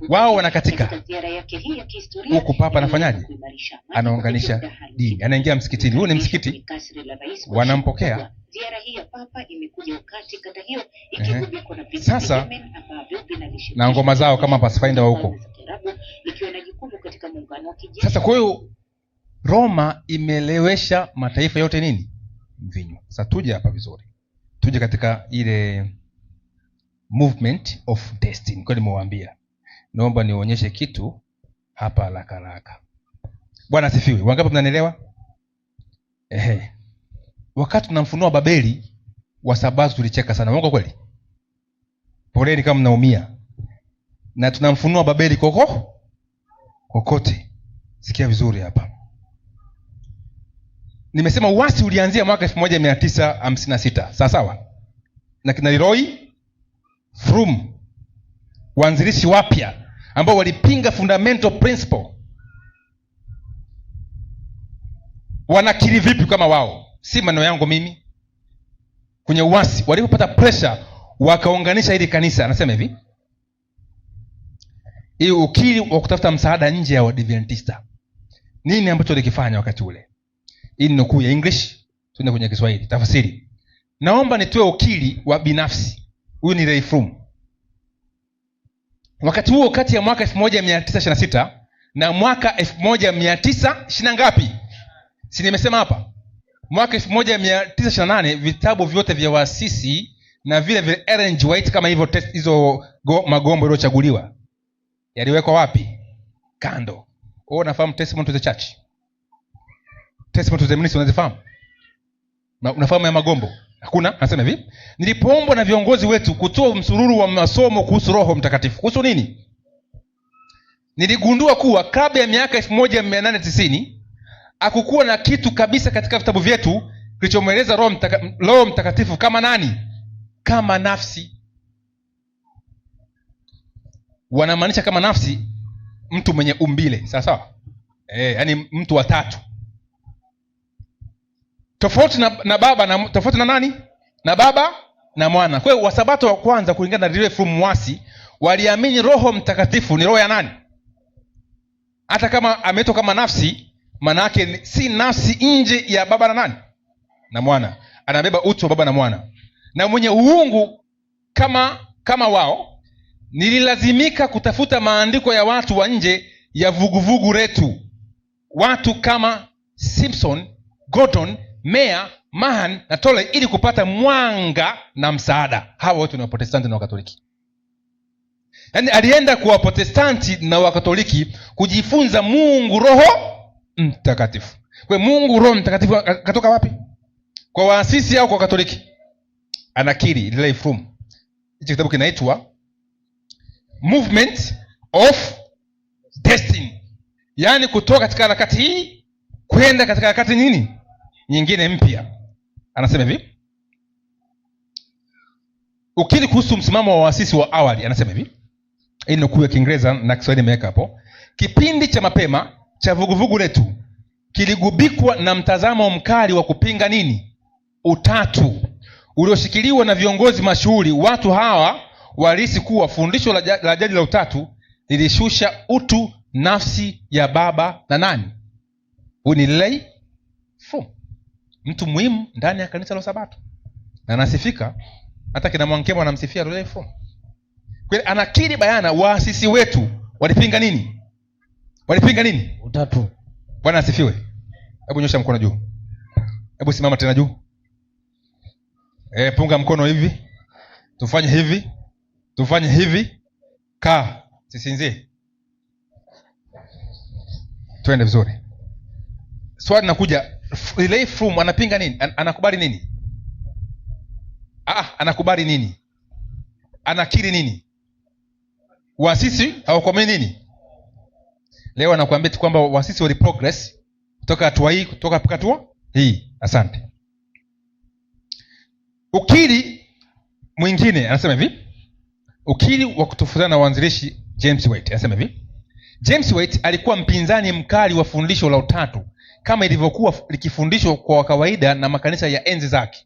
Wao wana katika huku, Papa anafanyaje? Anaunganisha dini, anaingia msikitini. Huu ni msikiti, wanampokea. Sasa na ngoma zao kama Pathfinder wa huko. Sasa kwa hiyo Roma imelewesha mataifa yote nini mvinyo. Sasa tuje hapa vizuri, tuje katika ile movement of destiny. Kwa nimewaambia, naomba nionyeshe kitu hapa haraka haraka. Bwana asifiwe. Wangapi mnanielewa? Wakati tunamfunua Babeli, Wasabato tulicheka sana. Mungu kweli? Poleni kama mnaumia. Na tunamfunua Babeli kokote. Sikia vizuri hapa. Nimesema uasi ulianzia mwaka 1956. Sawa sawa? Na kina Leroy Frum, waanzilishi wapya ambao walipinga fundamental principle. Wanakiri vipi kama wao? Si maneno yangu mimi. Kwenye uasi walipopata pressure wakaunganisha hili kanisa. Anasema hivi, hii ukiri wa kutafuta msaada nje ya Waadventista. Nini ambacho walikifanya wakati ule? Hii ni nukuu ya English, tuende kwenye Kiswahili tafsiri. Naomba nitoe ukiri wa binafsi. Huyu ni Ray Frum. Wakati huo kati ya mwaka 1926 na mwaka 1920 ngapi? Si nimesema hapa. Mwaka 1928 vitabu vyote vya waasisi na vile vile Ellen G. White, kama hivyo hizo magombo yaliyochaguliwa yaliwekwa wapi? Kando. Unafahamu testimony to the church, testimony to the ministry, unazifahamu? Unafahamu ya magombo? Hakuna. Anasema hivi, nilipoombwa na viongozi wetu kutoa msururu wa masomo kuhusu Roho Mtakatifu. Kuhusu nini? Niligundua kuwa kabla ya miaka 1890 hakukuwa na kitu kabisa katika vitabu vyetu kilichomweleza Roho Mtakatifu kama nani? Kama nafsi. Wanamaanisha kama nafsi, mtu mwenye umbile, sawa sawa, yani mtu wa tatu, tofauti na baba na tofauti na nani? Na baba na mwana. Kwa hiyo Wasabato wa kwanza kulingana na Rev. Mwasi waliamini Roho Mtakatifu ni roho ya nani? Hata kama ameitwa kama nafsi, maana yake si nafsi nje ya baba na nani? Na mwana. Anabeba utu wa baba na mwana. Na mwenye uungu kama wao, nililazimika kutafuta maandiko ya watu wa nje ya vuguvugu letu. Watu kama Simpson, Gordon, Meyer, Mahan na Tolle, ili kupata mwanga na msaada. Hawa wote ni Waprotestanti na Wakatoliki. Yaani alienda kwa Waprotestanti na Wakatoliki kujifunza Mungu Roho Mtakatifu. Kwa Mungu Roho Mtakatifu katoka wapi? Kwa waasisi au kwa Katoliki? Anakiri Riley Froom. Hicho kitabu kinaitwa Movement of Destiny, yaani kutoka katika harakati hii kwenda katika harakati nini nyingine mpya. Anasema hivi, ukiri kuhusu msimamo wa waasisi wa awali. Anasema hivi, hii nukuu ya Kiingereza na Kiswahili nimeweka hapo. Kipindi cha mapema cha vuguvugu letu kiligubikwa na mtazamo mkali wa kupinga nini? Utatu, ulioshikiliwa na viongozi mashuhuri. Watu hawa walihisi kuwa fundisho la jadi la utatu lilishusha utu nafsi ya baba na nani? Huyu ni Riley Froom, mtu muhimu ndani ya kanisa la Sabato, na anasifika. Hata kina Mwankemo anamsifia Riley Froom. Kwa anakiri bayana waasisi wetu walipinga nini? Walipinga nini? Utatu. Bwana asifiwe. Hebu nyosha mkono juu. Hebu simama tena juu. Punga mkono hivi. Tufanye hivi. Tufanye hivi. Kaa. Sisinzie. Twende vizuri. Swali linakuja, Riley Froom anapinga nini? Anakubali nini? Anakubali nini? Anakiri nini? Waasisi hawakuamini nini? Leo anakuambia tu kwamba waasisi wali progress kutoka hatua hii, kutoka hatua hii. Asante. Ukiri mwingine anasema hivi, ukiri wa kutofautiana na waanzilishi James White. Anasema hivi, James White alikuwa mpinzani mkali wa fundisho la utatu kama ilivyokuwa likifundishwa kwa kawaida na makanisa ya enzi zake.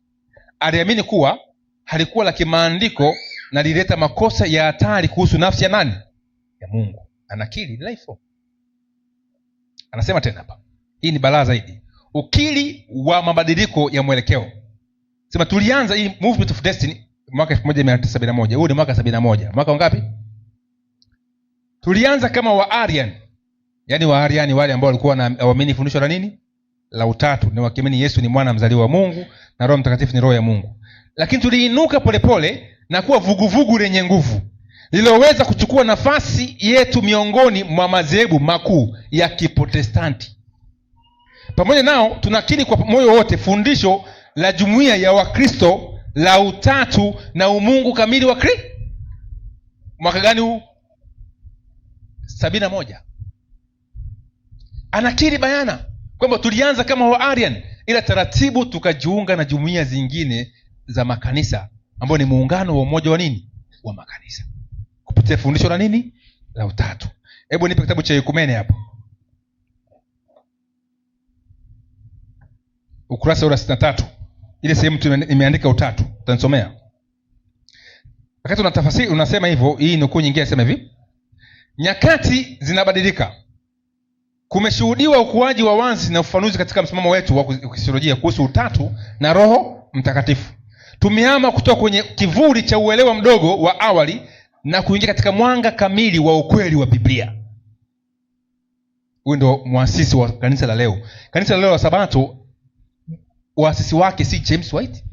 Aliamini kuwa halikuwa la kimaandiko na lileta makosa ya hatari kuhusu nafsi ya nani? Ya Mungu. Anakiri life. Anasema tena hapa, hii ni balaa zaidi, ukiri wa mabadiliko ya mwelekeo. Sema tulianza hii Movement of Destiny mwaka 1971. Huu ni mwaka 71. Mwaka wangapi? Tulianza kama Wa-Arian. Yaani Wa-Arian wale ambao walikuwa wanaamini fundisho la nini? La utatu. Ni wakiamini Yesu ni mwana mzaliwa wa Mungu na Roho Mtakatifu ni roho ya Mungu. Lakini tuliinuka polepole na kuwa vuguvugu lenye nguvu, lililoweza kuchukua nafasi yetu miongoni mwa madhehebu makuu ya Kiprotestanti. Pamoja nao tunakiri kwa moyo wote fundisho la jumuiya ya Wakristo la utatu na umungu kamili wa Kristo. Mwaka gani huu? 71. Anakiri bayana kwamba tulianza kama Wa-Arian, ila taratibu tukajiunga na jumuiya zingine za makanisa ambao ni muungano wa umoja wa nini? Wa makanisa, kupitia fundisho la nini? La utatu. Hebu nipe kitabu cha Ekumene hapo, ukurasa wa 63, ile sehemu tu imeandika utatu. Utanisomea wakati unatafasiri. Unasema hivyo, hii nukuu nyingine inasema hivi, nyakati zinabadilika. Kumeshuhudiwa ukuaji wa wazi na ufafanuzi katika msimamo wetu wa kisiolojia kuhusu utatu na Roho Mtakatifu. Tumehama kutoka kwenye kivuli cha uelewa mdogo wa awali na kuingia katika mwanga kamili wa ukweli wa Biblia. Huyu ndio muasisi wa kanisa la leo. Kanisa la leo la Sabato, waasisi wake si James White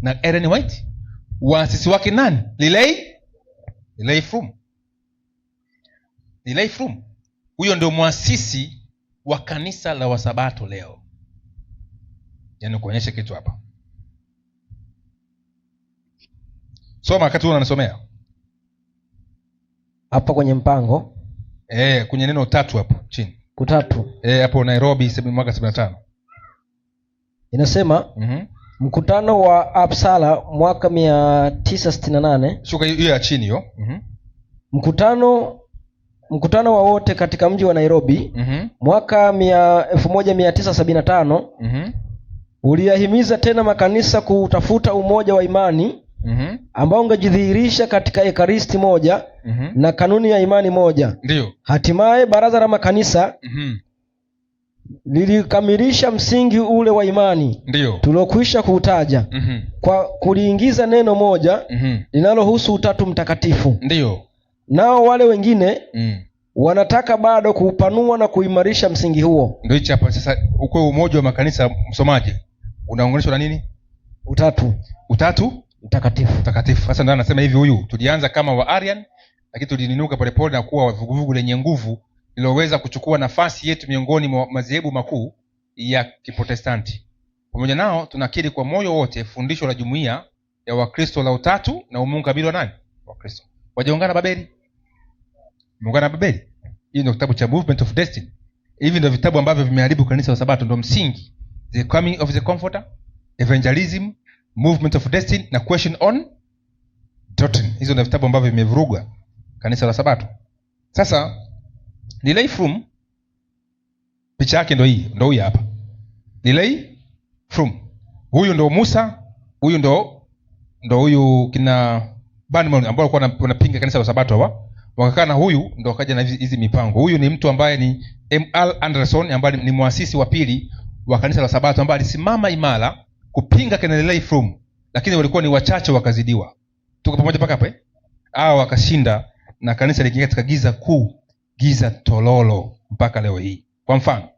na Ellen White, waasisi wake nani? Lilei Froom. Lilei Froom huyo ndio mwasisi wa kanisa la Wasabato leo. Yaani kuonyesha kitu hapa. Soma wakati unanisomea hapa kwenye mpango kwenye neno utatu hapo chini. Utatu hapo Nairobi mwaka 75 inasema mkutano wa Apsala mwaka 968. Shuka hiyo ya chini hiyo. Mkutano wa wote katika mji wa Nairobi mwaka 1975 uliyahimiza tena makanisa kutafuta umoja wa imani ambao ungejidhihirisha katika ekaristi moja na kanuni ya imani moja. Ndio. Hatimaye baraza la makanisa lilikamilisha msingi ule wa imani tuliokwisha kuutaja kwa kuliingiza neno moja linalohusu Utatu Mtakatifu. Ndio. Nao wale wengine wanataka bado kuupanua na kuimarisha msingi huo. Ndio hicho hapa sasa. Uko umoja wa makanisa, msomaji, unaunganishwa na nini? Utatu Mtakatifu. Sasa ndio anasema hivi, huyu tulianza kama wa Arian, lakini tulininuka polepole na kuwa vuguvugu lenye nguvu liloweza kuchukua nafasi yetu miongoni mwa madhehebu makuu ya Kiprotestanti. Pamoja nao tunakiri kwa moyo wote fundisho la jumuiya ya Wakristo la Utatu na umungu kamili wa nani? Wa Kristo. Wajaungana Babeli. Muungana Babeli. Hii ndio kitabu cha Movement of Destiny. Hivi ndio vitabu ambavyo vimeharibu kanisa la Sabato, ndio msingi. The Coming of the Comforter, Evangelism, Movement of Destiny na Question on Doctrine. Hizo ndio vitabu ambavyo vimevuruga kanisa la Sabato. Sasa Lilei Froom picha yake ndio hii, ndio huyu hapa. Lilei Froom. Huyu ndio Musa, huyu ndio huyu kina Banman ambao walikuwa wanapinga kanisa la Sabato hawa. Wakakaa na huyu ndio kaja na hizi mipango. Huyu ni mtu ambaye ni M.L. Anderson ambaye ni muasisi wa pili wa kanisa la Sabato ambaye alisimama imara kupinga kina Lilei Froom, lakini walikuwa ni wachache wakazidiwa. Tuko pamoja mpaka hapo hao wakashinda na kanisa likiingia katika giza kuu, giza tololo mpaka leo hii. Kwa mfano,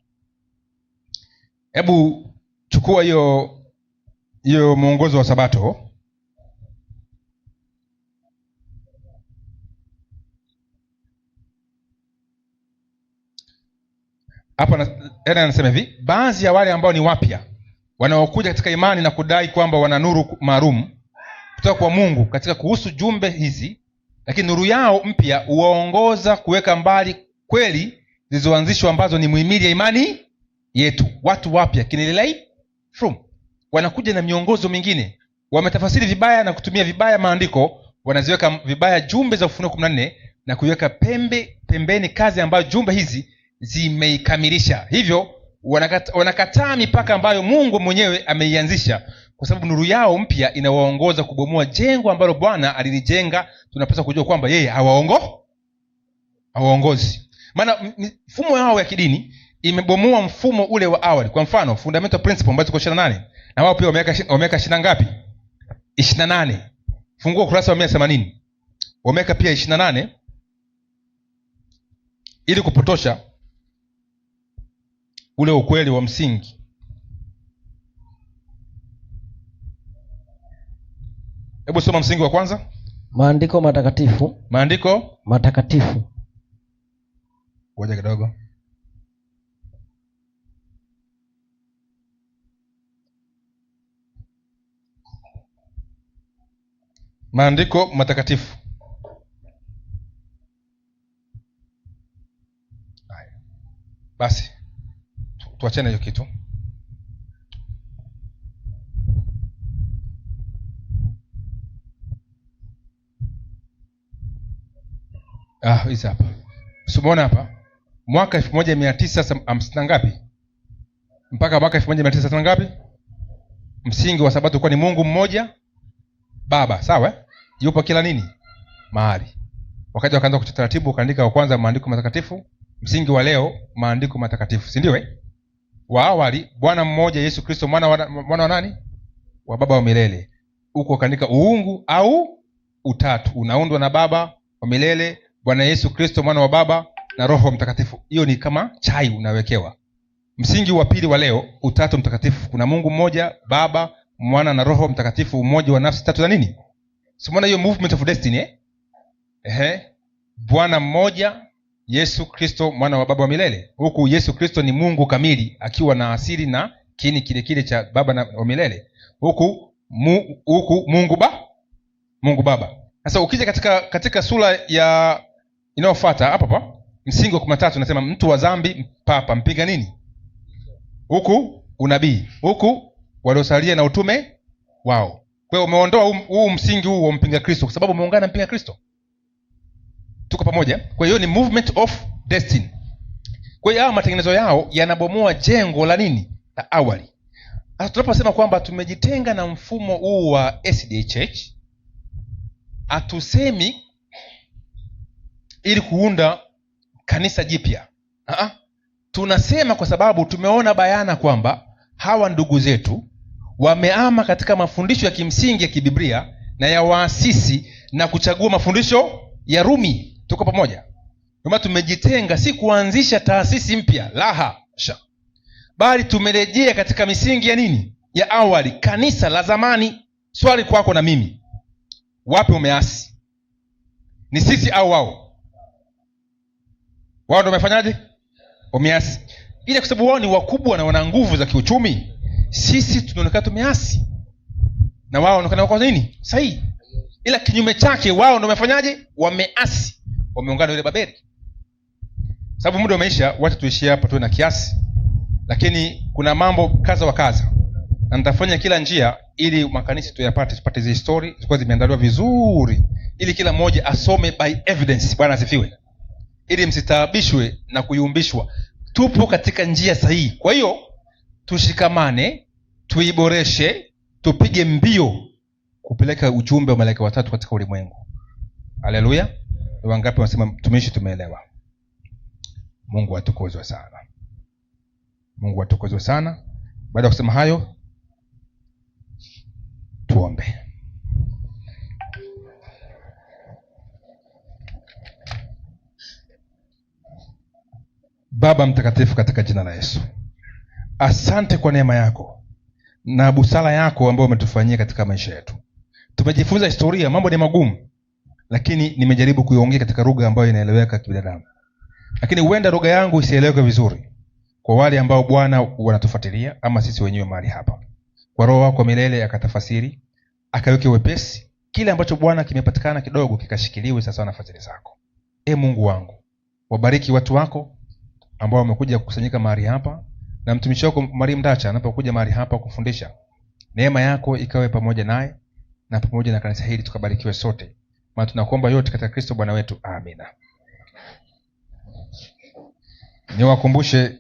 hebu chukua hiyo mwongozo wa Sabato. Hapa anasema hivi, baadhi ya wale ambao ni wapya wanaokuja katika imani na kudai kwamba wana nuru maalum kutoka kwa Mungu katika kuhusu jumbe hizi, lakini nuru yao mpya huwaongoza kuweka mbali kweli zilizoanzishwa ambazo ni muhimili ya imani yetu. Watu wapya kina Lilei Froom wanakuja na miongozo mingine, wametafasiri vibaya na kutumia vibaya maandiko, wanaziweka vibaya jumbe za Ufunuo 14 na kuiweka pembeni kazi ambayo jumbe hizi zimeikamilisha. Hivyo wanakataa mipaka ambayo Mungu mwenyewe ameianzisha, kwa sababu nuru yao mpya inawaongoza kubomoa jengo ambalo Bwana alilijenga. Tunapaswa kujua kwamba yeye hawaongozi. Maana mfumo wao ya kidini imebomoa mfumo ule wa awali. Kwa mfano, fundamental principle ambazo ziko 28 na wao pia wameweka 20 ngapi? 28. Fungua kurasa wa 180. Wameweka pia 28 ili kupotosha ule ukweli wa msingi. Hebu soma msingi wa kwanza. Maandiko matakatifu. Maandiko matakatifu. Ngoja kidogo. Maandiko matakatifu. Basi tuachane hiyo kitu. Hizi hapa. Usimuona hapa? Mwaka 1950 ngapi? Mpaka mwaka 1960 ngapi? Msingi wa Sabato kwa ni Mungu mmoja Baba, sawa? Yupo kila nini? Mahali. Wakati wakaanza kutaratibu wakaandika wa kwanza maandiko matakatifu, msingi wa leo maandiko matakatifu, si ndio? Wa awali Bwana mmoja Yesu Kristo mwana wa nani? Wa Baba wa milele. Huko kaandika uungu au utatu unaundwa na Baba wa milele, Bwana Yesu Kristo mwana wa Baba na Roho Mtakatifu. Hiyo ni kama chai unawekewa. Msingi wa pili wa leo utatu mtakatifu. Kuna Mungu mmoja, Baba, Mwana na Roho Mtakatifu, umoja wa nafsi tatu za nini? Simona hiyo movement of destiny Bwana mmoja, Yesu Kristo mwana wa Baba wa milele. Huku Yesu Kristo ni Mungu kamili akiwa na asili na kiini kile kile cha Baba wa milele. Huku Mungu Baba. Sasa ukija katika sura ya inayofuata hapa msingi wa 13 unasema mtu wa dhambi papa mpinga nini? Huku unabii, huku waliosalia na utume wao. Kwa hiyo umeondoa huu msingi huu wa mpinga Kristo kwa sababu umeungana na mpinga Kristo. Tuko pamoja? Kwa hiyo ni movement of destiny. Kwa hiyo haya matengenezo yao yanabomoa jengo la nini? La awali. Sasa tunaposema kwamba tumejitenga na mfumo huu wa SDA Church, hatusemi ili kuunda kanisa jipya. Tunasema kwa sababu tumeona bayana kwamba hawa ndugu zetu wameama katika mafundisho ya kimsingi ya kibiblia na ya waasisi na kuchagua mafundisho ya Rumi. Tuko pamoja? Kama tumejitenga si kuanzisha taasisi mpya, la hasha, bali tumerejea katika misingi ya nini? Ya awali, kanisa la zamani. Swali kwako na mimi, wapi umeasi? Ni sisi au wao? Wao ndio wamefanyaje? Wameasi. Ile kwa sababu wao ni wakubwa na wana nguvu za kiuchumi. Sisi tunaonekana tumeasi na wao wanaonekana kwa nini? Sahihi. Ila kinyume chake, wao ndio wamefanyaje? Wameasi. Wameungana ile Babeli. Sababu muda umeisha, wacha tuishie hapa tuwe na kiasi. Lakini kuna mambo kaza wa kaza. Na nitafanya kila njia ili makanisa tuyapate, tupate hizo story zikuwa zimeandaliwa vizuri ili kila mmoja asome by evidence. Bwana asifiwe. Ili msitaabishwe na kuyumbishwa. Tupo katika njia sahihi. Kwa hiyo tushikamane, tuiboreshe, tupige mbio kupeleka ujumbe wa malaika watatu katika ulimwengu. Haleluya. Wangapi wanasema mtumishi tumeelewa? Mungu atukuzwe sana. Mungu atukuzwe sana. Baada ya kusema hayo, tuombe. Baba mtakatifu, katika jina la Yesu, asante kwa neema yako na busara yako ambayo umetufanyia katika maisha yetu. Tumejifunza historia, mambo ni magumu, lakini nimejaribu kuiongea katika lugha ambayo inaeleweka kibinadamu. Lakini huenda lugha yangu isieleweke vizuri kwa wale ambao Bwana wanatufuatilia ama sisi wenyewe mahali hapa. Kwa Roho wako milele akatafasiri, akaweke wepesi kile ambacho Bwana kimepatikana kidogo kikashikiliwe sawa na fadhili zako. Mungu wangu, wabariki watu wako ambao wamekuja kukusanyika mahali hapa, na mtumishi wako Mwalimu Ndacha anapokuja mahali hapa kufundisha. Neema yako ikawe pamoja naye na pamoja na kanisa hili, tukabarikiwe sote. Maana tunakuomba yote katika Kristo Bwana wetu. Amina. Niwakumbushe